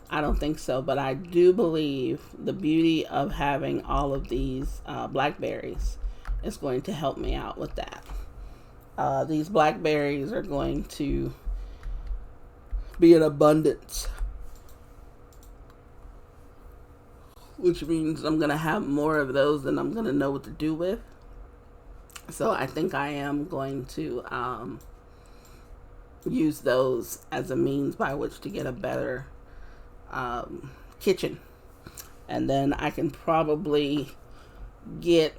I don't think so, but I do believe the beauty of having all of these blackberries is going to help me out with that. These blackberries are going to be in abundance, which means I'm going to have more of those than I'm going to know what to do with. So I think I am going to use those as a means by which to get a better kitchen. And then I can probably get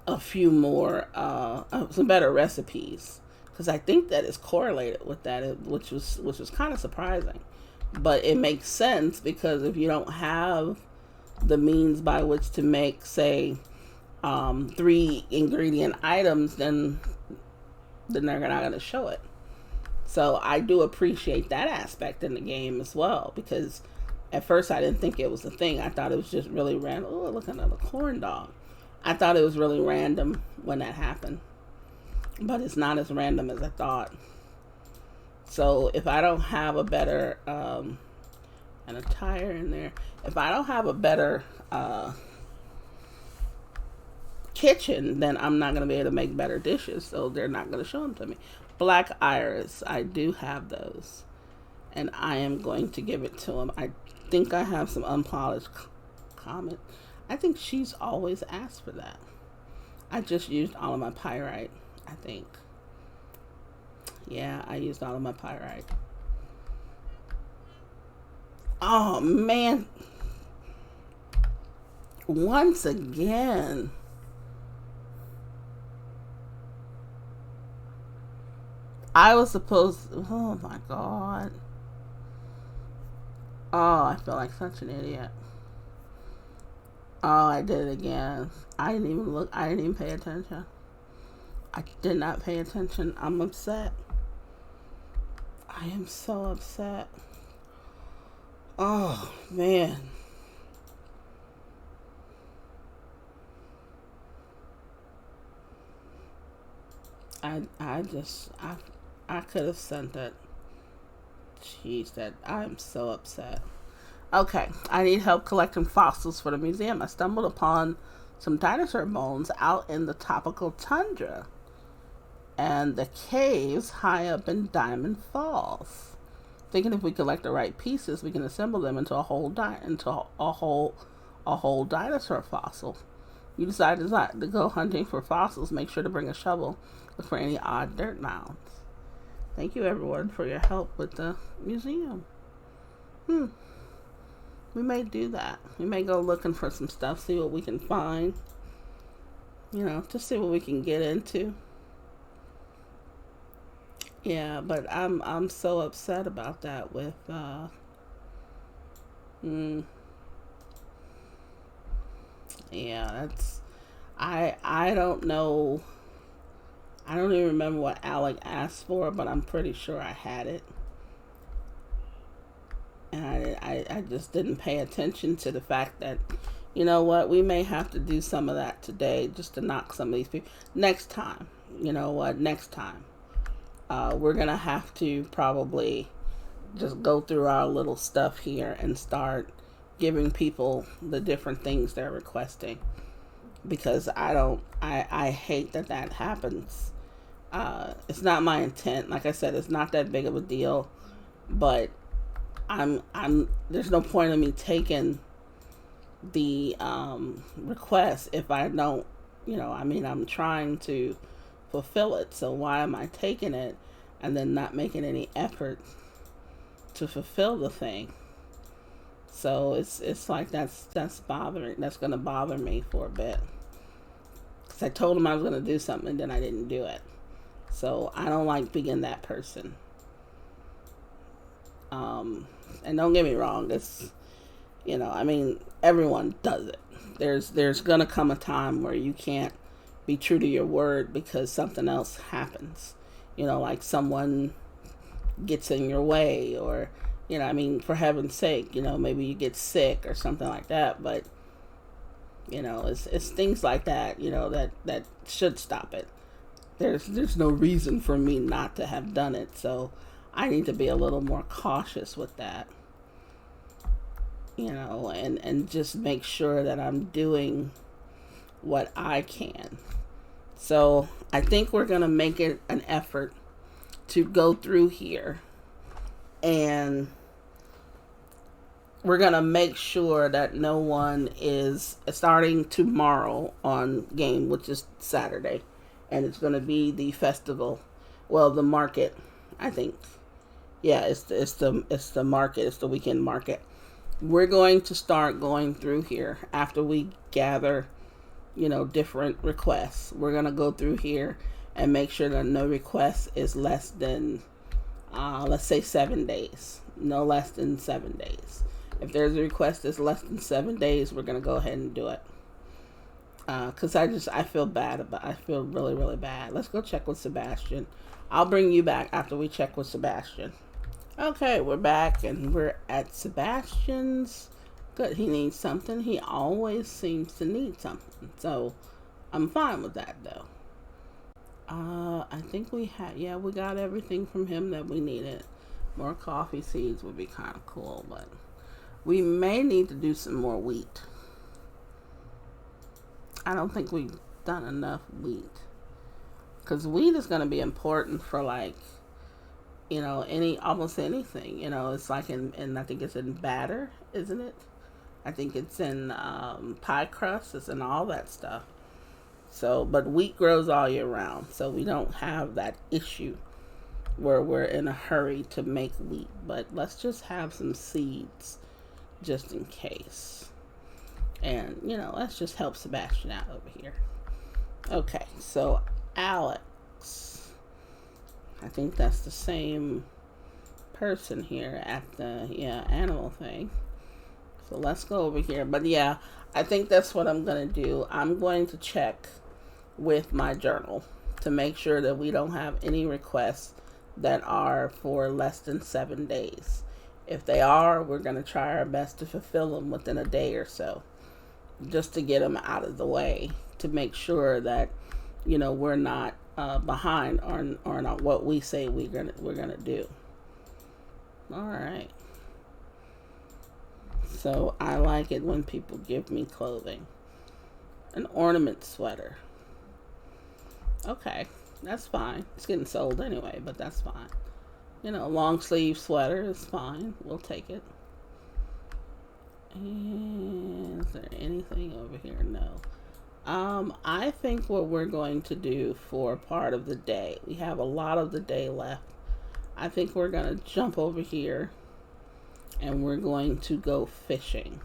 a few more, some better recipes, because I think that is correlated with that, which was kind of surprising. But it makes sense, because if you don't have the means by which to make, say, 3 ingredient items, then they're not going to show it. So I do appreciate that aspect in the game as well, because at first I didn't think it was a thing. I thought it was just really random. Oh, look, another corn dog. I thought it was really random when that happened, but it's not as random as I thought. So if I don't have a better, and a tire in there, if I don't have a better kitchen, then I'm not going to be able to make better dishes, so they're not going to show them to me. Black iris, I do have those, and I am going to give it to him. I think I have some unpolished comment. I think she's always asked for that. I just used all of my pyrite, I think. Yeah, I used all of my pyrite. Oh, man. Once again. I was supposed to, oh my God. Oh, I feel like such an idiot. Oh, I did it again. I didn't even look. I didn't even pay attention. I did not pay attention. I'm upset. I am so upset. Oh, man. I could have sent that. Jeez, that I'm so upset. Okay, I need help collecting fossils for the museum. I stumbled upon some dinosaur bones out in the tropical tundra and the caves high up in Diamond Falls. Thinking if we collect the right pieces, we can assemble them into a whole dinosaur fossil. You decide to go hunting for fossils. Make sure to bring a shovel. Look for any odd dirt mounds. Thank you, everyone, for your help with the museum. We may do that. We may go looking for some stuff, see what we can find. Just see what we can get into. Yeah, but I'm so upset about that with yeah, that's I don't know. I don't even remember what Alec asked for, but I'm pretty sure I had it. And I just didn't pay attention to the fact that, you know what, we may have to do some of that today just to knock some of these people. Next time, next time, we're going to have to probably just go through our little stuff here and start giving people the different things they're requesting. Because I hate that happens. It's not my intent. Like I said, it's not that big of a deal, but there's no point in me taking the request if I don't, I'm trying to fulfill it. So why am I taking it and then not making any effort to fulfill the thing? So it's like that's bothering. That's gonna bother me for a bit. Because I told him I was gonna do something and then I didn't do it. So I don't like being that person. And don't get me wrong, it's, everyone does it. There's gonna come a time where you can't be true to your word because something else happens. Like someone gets in your way, or for heaven's sake, maybe you get sick or something like that. But it's things like that, that should stop it. There's no reason for me not to have done it, so I need to be a little more cautious with that. And just make sure that I'm doing what I can. So I think we're going to make it an effort to go through here, and we're going to make sure that no one is starting tomorrow on game, which is Saturday, and it's going to be the festival. Well, the market, I think. Yeah, it's the market. It's the weekend market. We're going to start going through here after we gather, different requests. We're going to go through here and make sure that no request is less than, let's say 7 days. No less than 7 days. If there's a request that's less than 7 days, we're going to go ahead and do it. Because I feel bad I feel really, really bad. Let's go check with Sebastian. I'll bring you back after we check with Sebastian. Okay, we're back and we're at Sebastian's. Good, he needs something. He always seems to need something. So, I'm fine with that though. I think we got everything from him that we needed. More coffee seeds would be kind of cool, but we may need to do some more wheat. I don't think we've done enough wheat. Because wheat is going to be important for almost anything. It's like I think it's in batter, isn't it? I think it's in pie crust, it's in all that stuff. So, but wheat grows all year round, so we don't have that issue where we're in a hurry to make wheat. But let's just have some seeds just in case. And, let's just help Sebastian out over here. Okay, so Alex. I think that's the same person here at the animal thing. So let's go over here. But yeah, I think that's what I'm going to do. I'm going to check with my journal to make sure that we don't have any requests that are for less than 7 days. If they are, we're going to try our best to fulfill them within a day or so, just to get them out of the way, to make sure that, you know, we're not behind on what we say we're gonna do. All right. So I like it when people give me clothing. An ornament sweater. Okay, that's fine. It's getting sold anyway, but that's fine. You know, long sleeve sweater is fine. We'll take it. And is there anything over here? No. I think what we're going to do for part of the day, we have a lot of the day left. I think we're going to jump over here and we're going to go fishing.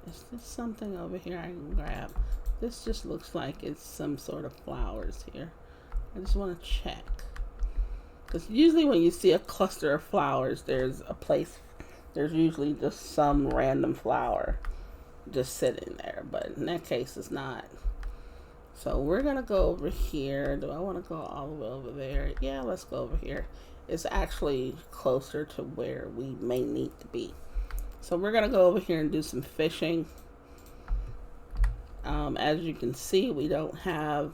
Is this something over here I can grab? This just looks like it's some sort of flowers here. I just want to check. Because usually when you see a cluster of flowers, there's usually just some random flower just sitting there. But in that case, it's not. So we're going to go over here. Do I want to go all the way over there? Yeah, let's go over here. It's actually closer to where we may need to be. So we're going to go over here and do some fishing. As you can see, we don't have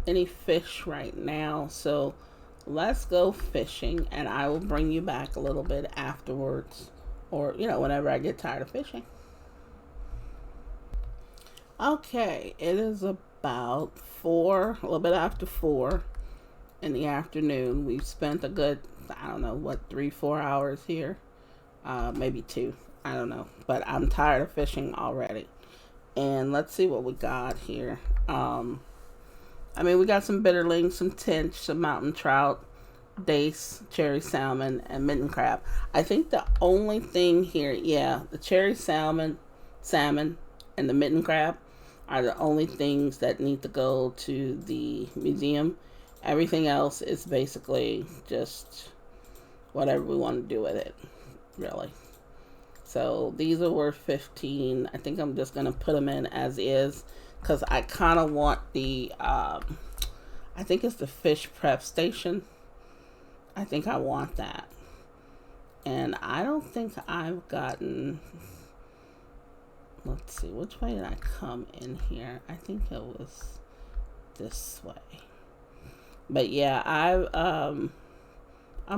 any fish right now. So let's go fishing, and I will bring you back a little bit afterwards, or, you know, whenever I get tired of fishing. Okay, it is about 4, a little bit after 4 in the afternoon. We've spent a good, I don't know, what, 3-4 hours here, maybe 2, I don't know, but I'm tired of fishing already. And let's see what we got here. I mean, we got some bitterling, some tench, some mountain trout, dace, cherry salmon, and mitten crab. I think the only thing here, yeah, the cherry salmon, and the mitten crab are the only things that need to go to the museum. Everything else is basically just whatever we want to do with it, really. So these are worth 15. I think I'm just going to put them in as is, because I kind of want the, I think it's the fish prep station. I think I want that. And I don't think I've gotten, let's see, which way did I come in here? I think it was this way. But yeah, I'm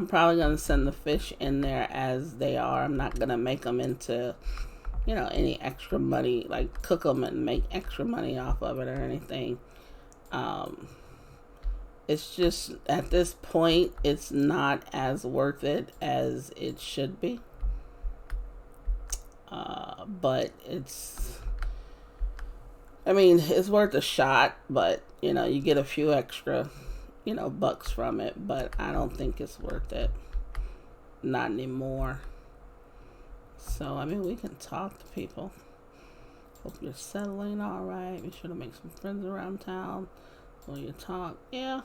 probably going to send the fish in there as they are. I'm not going to make them into, you know, any extra money, like cook them and make extra money off of it or anything. It's just, at this point, it's not as worth it as it should be. But it's, I mean, it's worth a shot, but, you know, you get a few extra, you know, bucks from it, but I don't think it's worth it. Not anymore. So, I mean, we can talk to people. Hope you're settling all right. Be sure to make some friends around town while you talk. Yeah.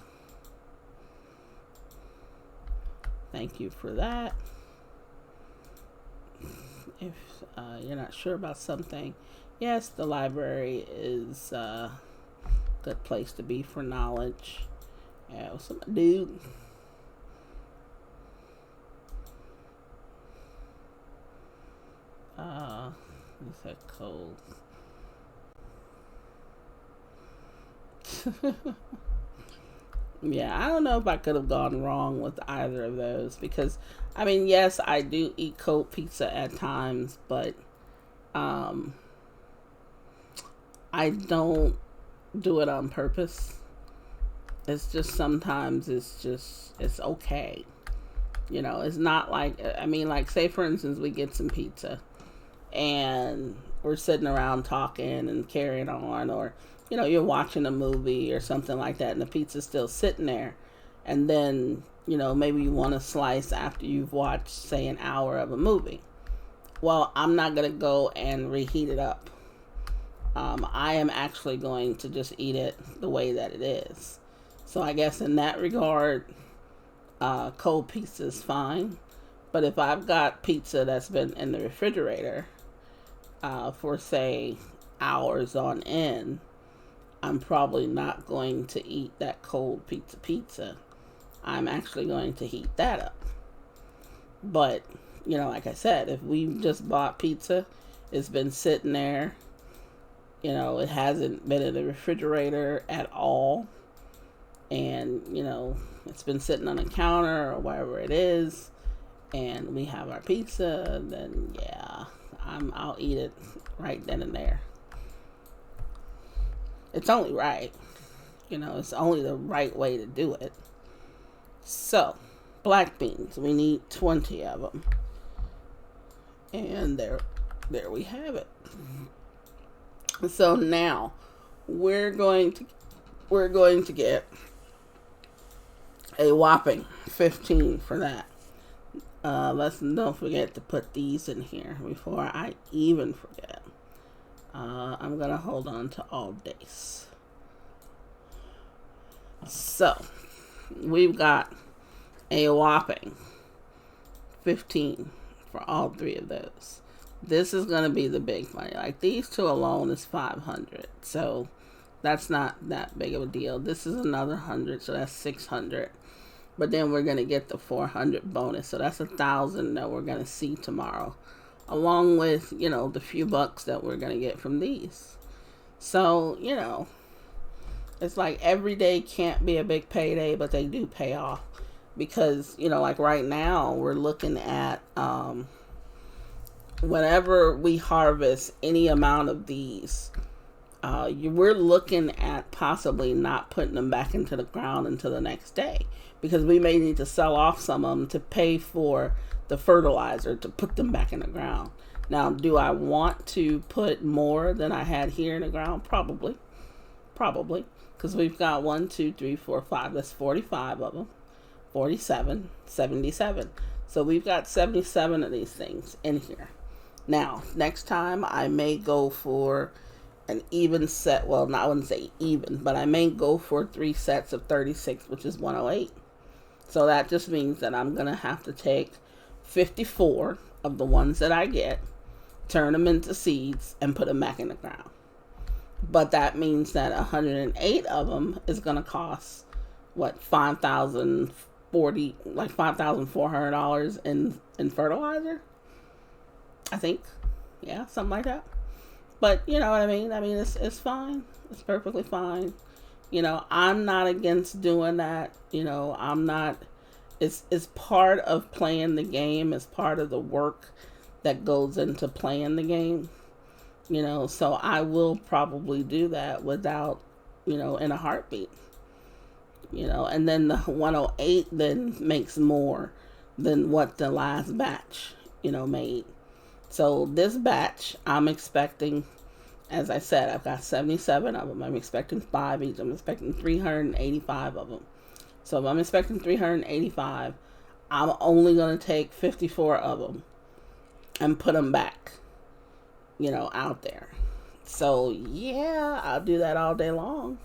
Thank you for that. If you're not sure about something, yes, the library is a good place to be for knowledge. Yeah, what's up, dude? Is that cold? Yeah, I don't know if I could have gone wrong with either of those, because, I mean, yes, I do eat cold pizza at times, but I don't do it on purpose. It's just sometimes it's okay. You know, it's not like, I mean, like, say for instance, we get some pizza and we're sitting around talking and carrying on, or, you know, you're watching a movie or something like that and the pizza's still sitting there, and then, you know, maybe you want a slice after you've watched, say, an hour of a movie. Well, I'm not going to go and reheat it up. I am actually going to just eat it the way that it is. So I guess in that regard, cold pizza is fine. But if I've got pizza that's been in the refrigerator for, say, hours on end, I'm probably not going to eat that cold pizza. I'm actually going to heat that up. But, like I said, if we've just bought pizza, it's been sitting there, it hasn't been in the refrigerator at all, and, it's been sitting on the counter or wherever it is, and we have our pizza, then yeah, I'll eat it right then and there. It's only right. It's only the right way to do it. So, black beans. We need 20 of them. And there we have it. So now, we're going to get a whopping 15 for that. Don't forget to put these in here before I even forget. I'm going to hold on to all days. So, we've got a whopping 15 for all three of those. This is going to be the big money. Like, these two alone is 500. So, that's not that big of a deal. This is another 100, so that's 600. But then we're going to get the 400 bonus. So, that's 1,000 that we're going to see tomorrow. Along with, the few bucks that we're going to get from these. So, it's like every day can't be a big payday, but they do pay off. Because, like right now, we're looking at, whenever we harvest any amount of these, we're looking at possibly not putting them back into the ground until the next day. Because we may need to sell off some of them to pay for the fertilizer to put them back in the ground. Now, do I want to put more than I had here in the ground? Probably. Because we've got 1, 2, 3, 4, 5. That's 45 of them. 47, 77. So we've got 77 of these things in here. Now, next time I may go for an even set. Well, I wouldn't say even, but I may go for 3 sets of 36, which is 108. So that just means that I'm going to have to take 54 of the ones that I get, turn them into seeds, and put them back in the ground. But that means that 108 of them is going to cost, $5,400 in fertilizer? I think. Yeah, something like that. But you know what I mean? I mean, it's fine. It's perfectly fine. I'm not against doing that. I'm not. It's part of playing the game. It's part of the work that goes into playing the game. So I will probably do that without, in a heartbeat. And then the 108 then makes more than what the last batch, made. So this batch, I'm expecting, as I said, I've got 77 of them. I'm expecting 5 each. I'm expecting 385 of them. So if I'm expecting 385, I'm only going to take 54 of them and put them back, out there. So yeah, I'll do that all day long.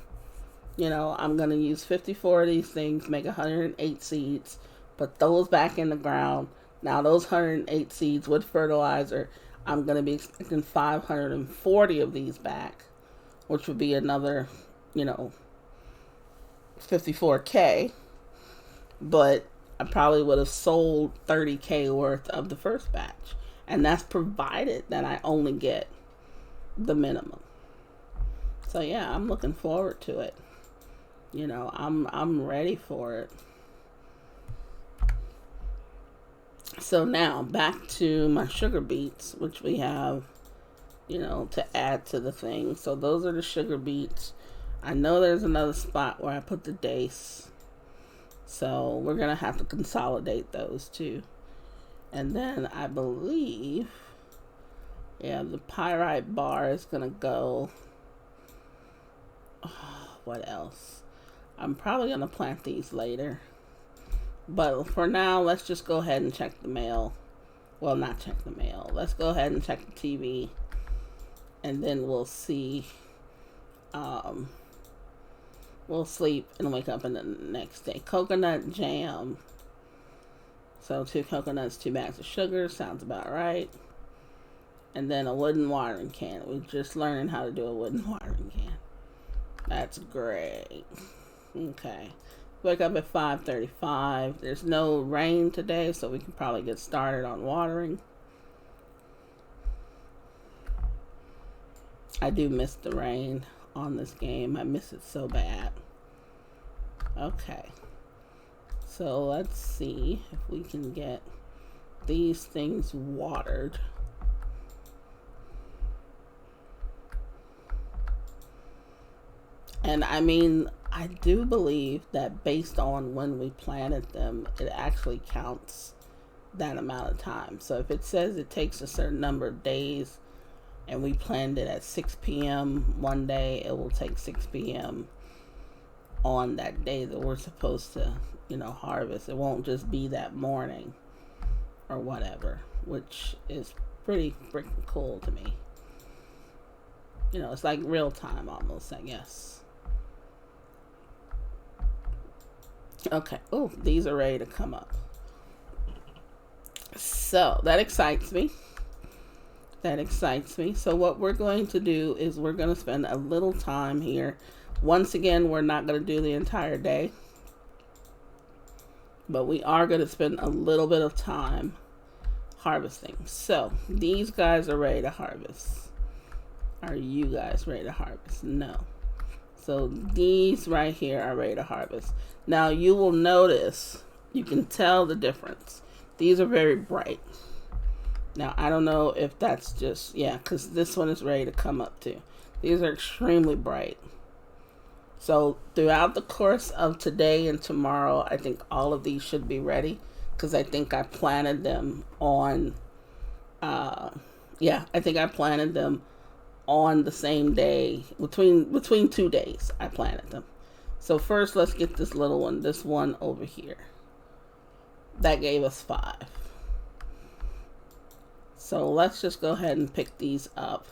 I'm going to use 54 of these things, make 108 seeds, put those back in the ground. Now those 108 seeds with fertilizer, I'm going to be expecting 540 of these back, which would be another, 54K. But I probably would have sold 30K worth of the first batch. And that's provided that I only get the minimum. So yeah, I'm looking forward to it. I'm ready for it. So now back to my sugar beets, which we have, to add to the thing. So those are the sugar beets. I know there's another spot where I put the dace. So we're going to have to consolidate those too. And then I believe, the pyrite bar is going to go. What else? I'm probably going to plant these later. But for now, let's just go ahead and check the mail. Well, not check the mail. Let's go ahead and check the TV. And then we'll see. We'll sleep and wake up in the next day. Coconut jam. So 2 coconuts, 2 bags of sugar, sounds about right. And then a wooden watering can. We're just learning how to do a wooden watering can. That's great. Okay. Wake up at 5:35. There's no rain today, so we can probably get started on watering. I do miss the rain on this game. I miss it so bad. Okay. So let's see if we can get these things watered. And I mean, I do believe that based on when we planted them, it actually counts that amount of time. So if it says it takes a certain number of days and we planned it at 6 p.m. one day, it will take 6 p.m. on that day that we're supposed to, harvest. It won't just be that morning or whatever, which is pretty freaking cool to me. It's like real time almost, I guess. Okay. Oh, these are ready to come up. So that excites me. So what we're going to do is we're going to spend a little time here. Once again, we're not going to do the entire day, but we are going to spend a little bit of time harvesting. So these guys are ready to harvest. Are you guys ready to harvest? No. So these right here are ready to harvest. Now you will notice, you can tell the difference. These are very bright. Now I don't know if that's just, because this one is ready to come up too. These are extremely bright. So throughout the course of today and tomorrow, I think all of these should be ready, because I think I planted them on, I think I planted them on the same day, between 2 days I planted them. So first let's get this little one, this one over here. That gave us 5. So let's just go ahead and pick these up.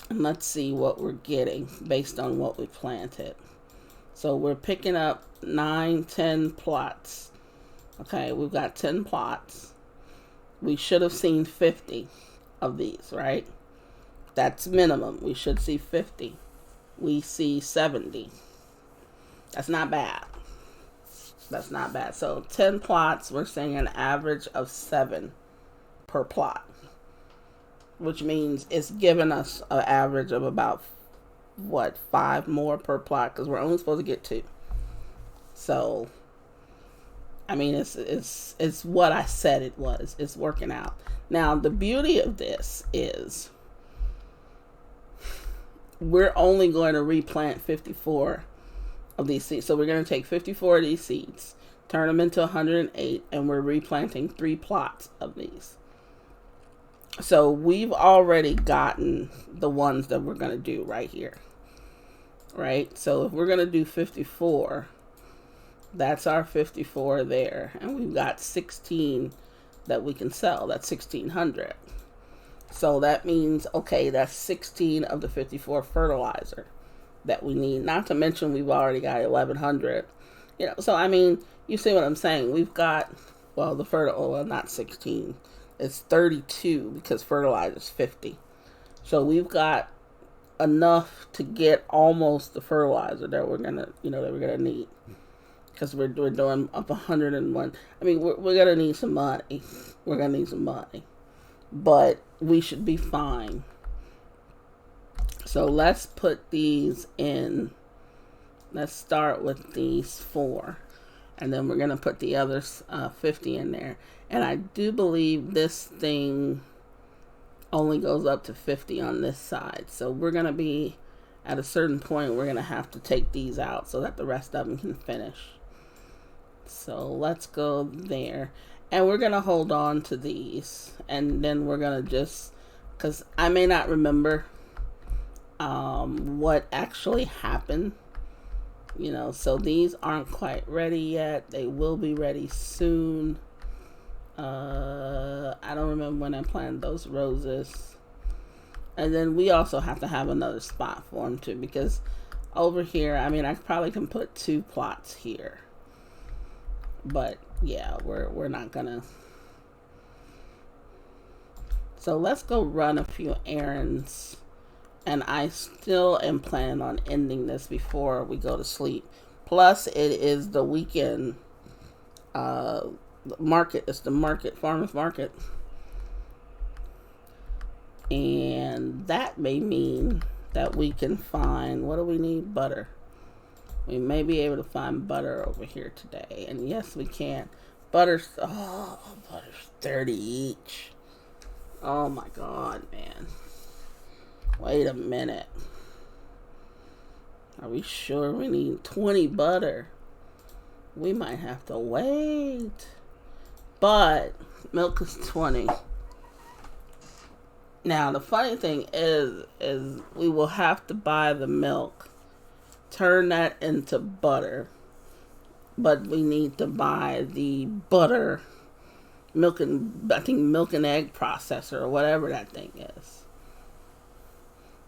And let's see what we're getting based on what we planted. So we're picking up 9, 10 plots. Okay, we've got 10 plots. We should have seen 50 of these, right? That's minimum. We should see 50. We see 70. That's not bad. So 10 plots, we're saying an average of 7 per plot, which means it's giving us an average of about 5 more per plot, because we're only supposed to get 2. So I mean, it's what I said it was. It's working out. Now the beauty of this is we're only going to replant 54 of these seeds. So we're going to take 54 of these seeds, turn them into 108, and we're replanting 3 plots of these. So we've already gotten the ones that we're going to do right here, right? So if we're going to do 54, that's our 54 there, and we've got 16 that we can sell. That's 1,600. So that means, okay, that's 16 of the 54 fertilizer that we need. Not to mention we've already got 1,100. So I mean, you see what I'm saying? We've got, not 16. It's 32 because fertilizer's 50. So we've got enough to get almost the fertilizer that we're gonna need. Because we're doing up 101. I mean, we're gonna need some money. But we should be fine. So let's put these in. Let's start with these 4. And then we're going to put the other 50 in there. And I do believe this thing only goes up to 50 on this side. So we're going to be at a certain point, we're going to have to take these out so that the rest of them can finish. So let's go there. And we're going to hold on to these. And then we're going to just, because I may not remember what actually happened. So these aren't quite ready yet. They will be ready soon. I don't remember when I planted those roses. And then we also have to have another spot for them too, because over here, I mean, I probably can put 2 plots here. But yeah, we're not gonna. So let's go run a few errands. And I still am planning on ending this before we go to sleep. Plus, it is the weekend market. It's the market, farmers market. And that may mean that we can find, what do we need? Butter. We may be able to find butter over here today. And yes, we can. Butter's 30 each. Oh my God, man. Wait a minute. Are we sure we need 20 butter? We might have to wait. But milk is 20. Now the funny thing is we will have to buy the milk, turn that into butter, but we need to buy the butter milk and egg processor or whatever that thing is,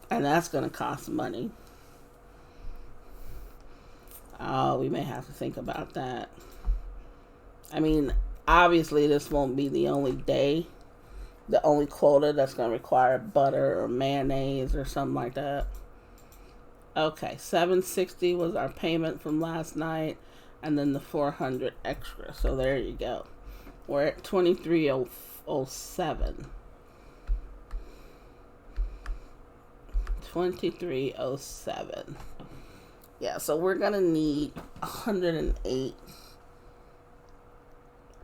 and that's going to cost money. We may have to think about that. I mean, obviously this won't be the only day, the only quota that's going to require butter or mayonnaise or something like that. Okay, $760 was our payment from last night, and then the $400 extra. So there you go. We're at $23.07. $23.07. Yeah, so we're gonna need 108.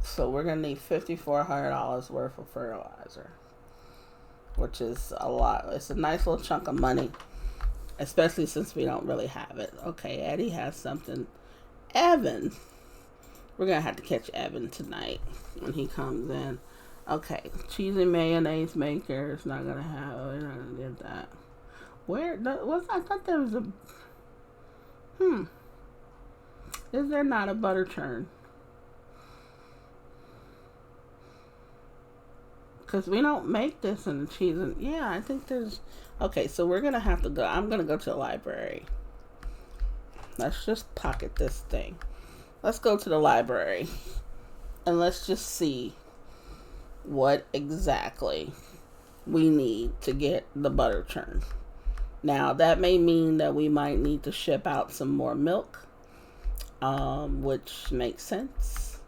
So we're gonna need $5,400 worth of fertilizer, which is a lot. It's a nice little chunk of money, especially since we don't really have it. Okay, Eddie has something. Evan, we're gonna have to catch Evan tonight when he comes in. Okay, cheese and mayonnaise maker is not gonna have. We're not gonna get that. Where was? I thought there was a. Is there not a butter churn? Because we don't make this in the cheese. And yeah, I think there's. Okay, so we're gonna have to go. I'm gonna go to the library. Let's just pocket this thing. Let's go to the library and let's just see what exactly we need to get the butter churn. Now, that may mean that we might need to ship out some more milk, which makes sense.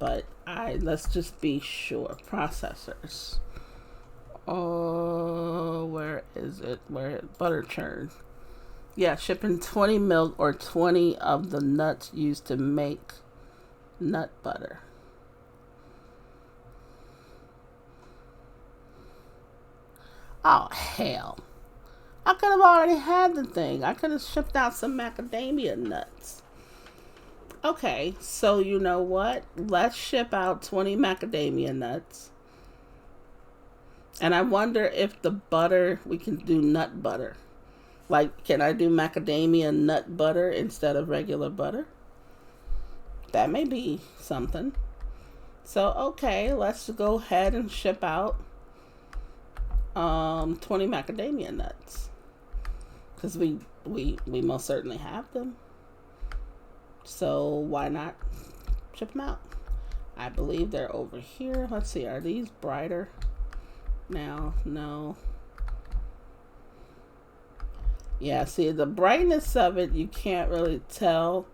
But let's just be sure. Processors. Oh, where is it? Butter churn. Yeah, shipping 20 milk or 20 of the nuts used to make nut butter. Oh, hell. I could have already had the thing. I could have shipped out some macadamia nuts. Okay, so you know what? Let's ship out 20 macadamia nuts. And I wonder if the butter, we can do nut butter. Like, can I do macadamia nut butter instead of regular butter? That may be something. So, okay, let's go ahead and ship out 20 macadamia nuts. Because we most certainly have them. So, why not ship them out? I believe they're over here. Let's see, are these brighter now? No. Yeah, see, the brightness of it, you can't really tell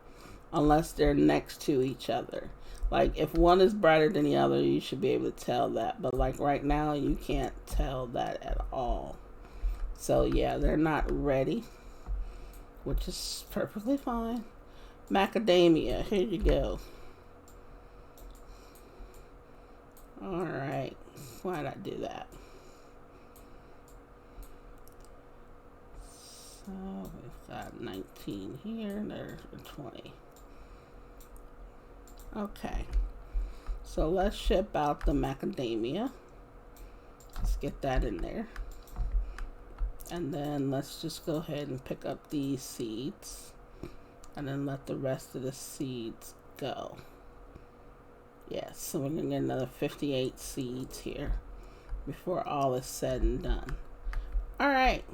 unless they're next to each other. Like, if one is brighter than the other, you should be able to tell that. But, like, right now, you can't tell that at all. So, yeah, they're not ready, which is perfectly fine. Macadamia, here you go. Alright, why'd I do that? So we've got 19 here, there's 20. Okay, so let's ship out the macadamia. Let's get that in there. And then let's just go ahead and pick up these seeds. And then let the rest of the seeds go. Yes, so we're going to get another 58 seeds here before all is said and done. Alright.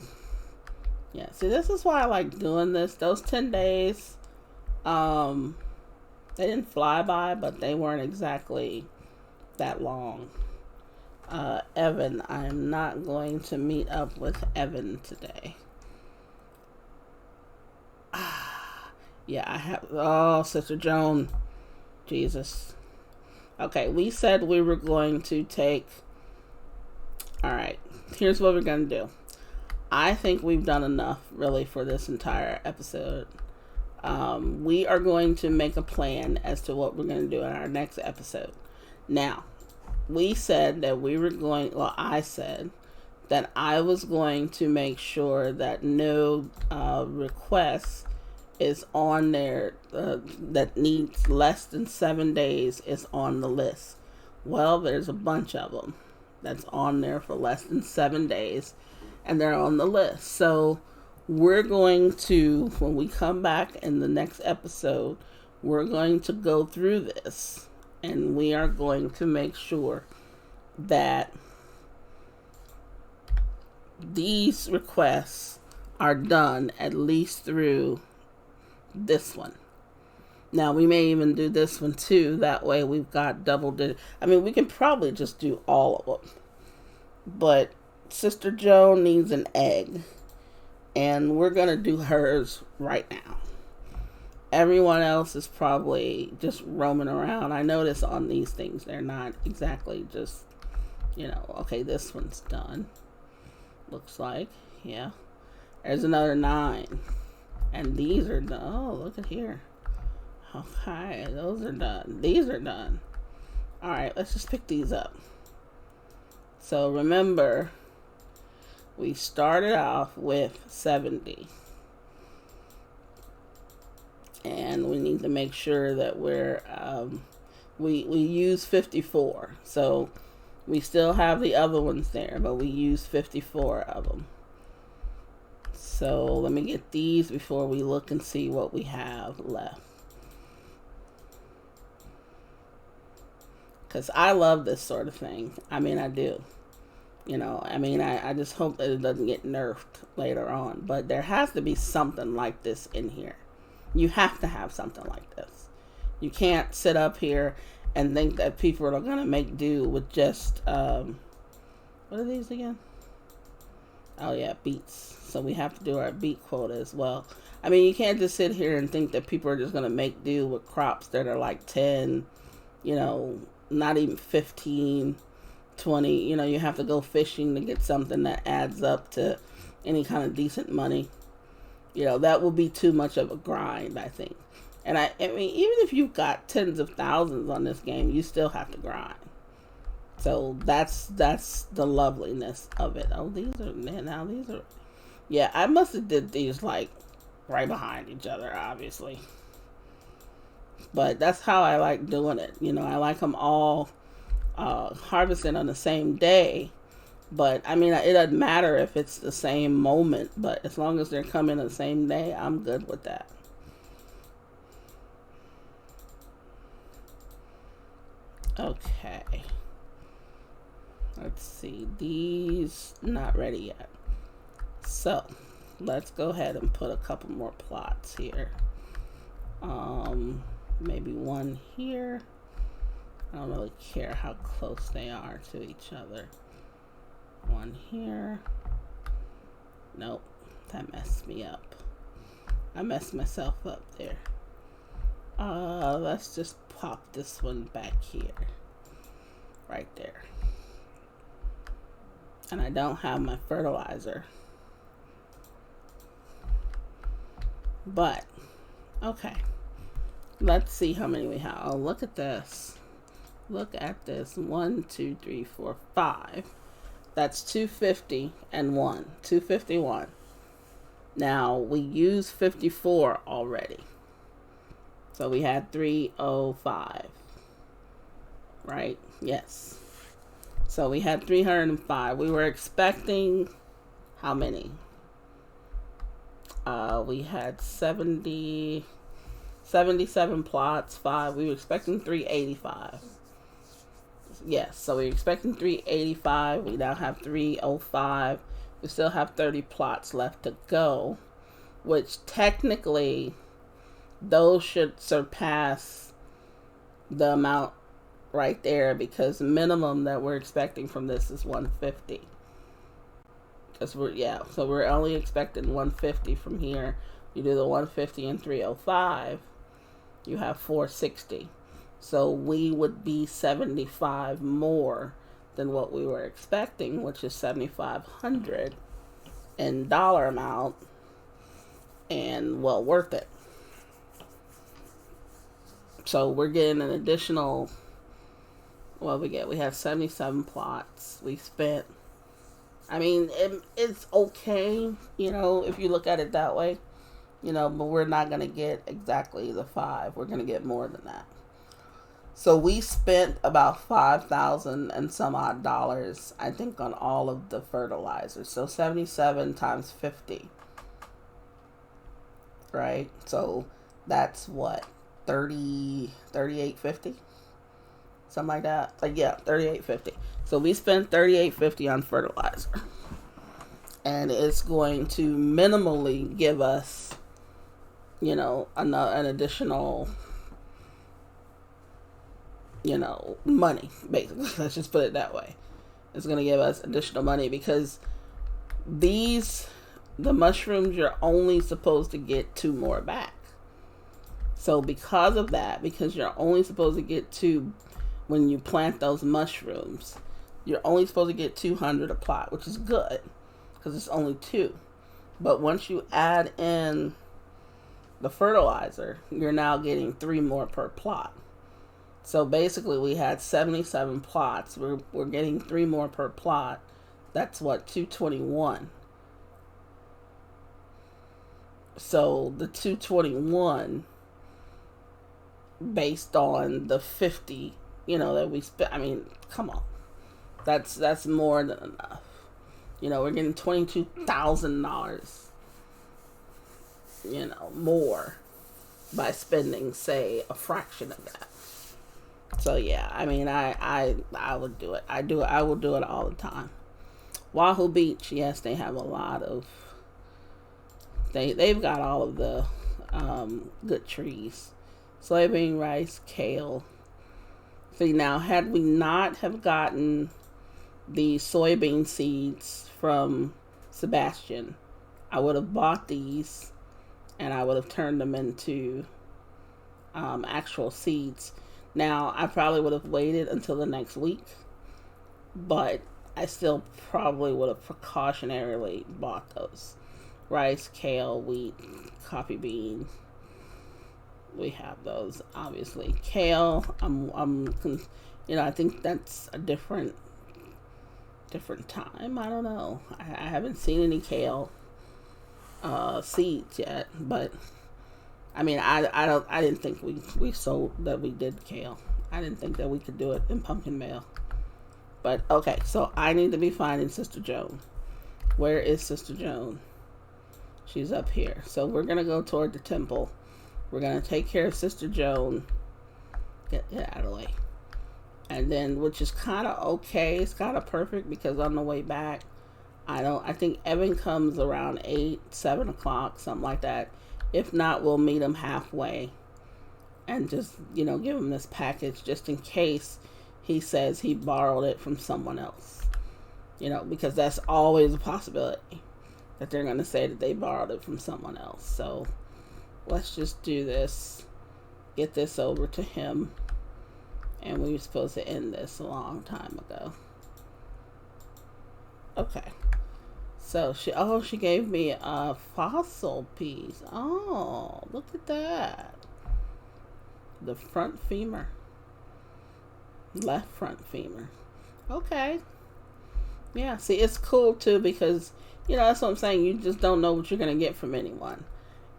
Yeah, see, this is why I like doing this. Those 10 days, They didn't fly by, but they weren't exactly that long. Evan, I am not going to meet up with Evan today. Yeah, I have. Oh, Sister Joan. Jesus. Okay, we said we were going to take. Alright, here's what we're going to do. I think we've done enough, really, for this entire episode. We are going to make a plan as to what we're going to do in our next episode. Now, we said that we were going, well, I said that I was going to make sure that no requests is on there that needs less than 7 days is on the list. Well, there's a bunch of them that's on there for less than 7 days, and they're on the list. So we're going to, when we come back in the next episode, we're going to go through this, and we are going to make sure that these requests are done at least through this one. Now, we may even do this one too. That way we've got double digit. I mean, we can probably just do all of them. But Sister Joe needs an egg. And we're going to do hers right now. Everyone else is probably just roaming around. I notice on these things, they're not exactly just, okay, this one's done. Looks like, yeah. There's another 9. And these are done. Oh, look at here. Okay, those are done. These are done. Alright, let's just pick these up. So remember, we started off with 70. And we need to make sure that we use 54. So we still have the other ones there, but we use 54 of them. So let me get these before we look and see what we have left. Because I love this sort of thing. I mean, I do. I just hope that it doesn't get nerfed later on. But there has to be something like this in here. You have to have something like this. You can't sit up here and think that people are going to make do with just, what are these again? Oh yeah, beets. So we have to do our beet quota as well. I mean, you can't just sit here and think that people are just going to make do with crops that are like 10, not even 15, 20. You have to go fishing to get something that adds up to any kind of decent money. That will be too much of a grind, I think. And I mean, even if you've got tens of thousands on this game, you still have to grind. So that's the loveliness of it. Oh, these are, yeah, I must have did these like right behind each other, obviously. But that's how I like doing it. I like them all harvesting on the same day. But, I mean, it doesn't matter if it's the same moment. But as long as they're coming the same day, I'm good with that. Okay. Let's see. These, not ready yet. So, let's go ahead and put a couple more plots here. Maybe one here. I don't really care how close they are to each other. One here. Nope, that messed me up. I messed myself up there. Let's just pop this one back here. Right there. And I don't have my fertilizer. But, okay. Let's see how many we have. Oh, look at this. Look at this. 1, 2, 3, 4, 5. That's 250 and 1. 251. Now, we used 54 already. So we had 305. Right? Yes. So we had 305. We were expecting how many? We had 77 plots, 5. We were expecting 385. Yes, so we're expecting 385. We now have 305. We still have 30 plots left to go, which technically those should surpass the amount right there, because the minimum that we're expecting from this is 150. Because so we're only expecting 150 from here. You do the 150 and 305, you have 460. So we would be 75 more than what we were expecting, which is 7,500 in dollar amount, and well worth it. So we're getting an additional, we have 77 plots. We spent, I mean, it's okay, if you look at it that way, but we're not going to get exactly the 5. We're going to get more than that. So we spent about 5,000 and some odd dollars, I think, on all of the fertilizers. So 77 times 50, right? So that's what, 38.50, something like that. Like, yeah, 38.50. So we spent 38.50 on fertilizer, and it's going to minimally give us, an additional, money, basically. Let's just put it that way. It's going to give us additional money, because the mushrooms, you're only supposed to get 2 more back. So because of that, because you're only supposed to get 2 when you plant those mushrooms, you're only supposed to get 200 a plot, which is good because it's only 2. But once you add in the fertilizer, you're now getting 3 more per plot. So basically we had 77 plots. We're getting 3 more per plot. That's what, 221. So the 221, based on the 50, that we spent, I mean, come on. That's more than enough. We're getting $22,000, more by spending, say, a fraction of that. So yeah, I mean, I would do it. I will do it all the time. Wahoo Beach, yes, they have a lot of, they've got all of the good trees. Soybean, rice, kale. See, now, had we not have gotten the soybean seeds from Sebastian, I would have bought these and I would have turned them into actual seeds. Now, I probably would have waited until the next week, but I still probably would have precautionarily bought those. Rice, kale, wheat, coffee bean. We have those, obviously. Kale, I think that's a different time. I don't know. I haven't seen any kale seeds yet, but I mean, I didn't think we sold that we did kale. I didn't think that we could do it in pumpkin mail. But okay, so I need to be finding Sister Joan. Where is Sister Joan? She's up here. So we're gonna go toward the temple. We're going to take care of Sister Joan. Get out of the way. And then, which is kind of okay. It's kind of perfect, because on the way back, I think Evan comes around 8, 7 o'clock, something like that. If not, we'll meet him halfway and just, give him this package just in case he says he borrowed it from someone else. Because that's always a possibility that they're going to say that they borrowed it from someone else. So let's just do this, get this over to him, and we were supposed to end this a long time ago. Okay, so she gave me a fossil piece. Oh, look at that. The front femur, left front femur. Okay, yeah, see, it's cool too, because that's what I'm saying, you just don't know what you're gonna get from anyone.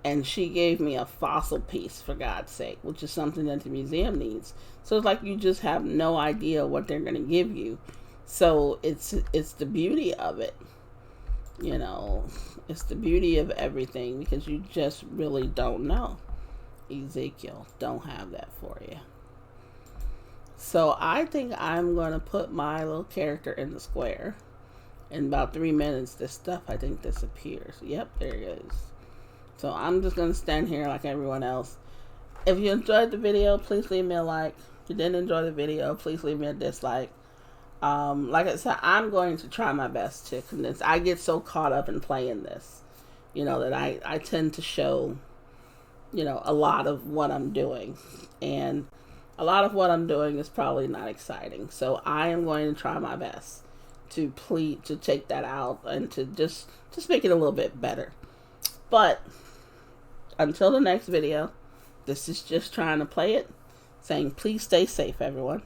And she gave me a fossil piece, for God's sake, which is something that the museum needs. So it's like you just have no idea what they're going to give you. So it's the beauty of it. It's the beauty of everything, because you just really don't know. Ezekiel, don't have that for you. So I think I'm going to put my little character in the square. In about 3 minutes, this stuff, I think, disappears. Yep, there it is. So I'm just going to stand here like everyone else. If you enjoyed the video, please leave me a like. you didn't enjoy the video, please leave me a dislike. Like I said, I'm going to try my best to condense. I get so caught up in playing this, that I tend to show, a lot of what I'm doing. And a lot of what I'm doing is probably not exciting. So I am going to try my best to take that out and to just make it a little bit better. But until the next video, this is just trying to play it, saying please stay safe, everyone.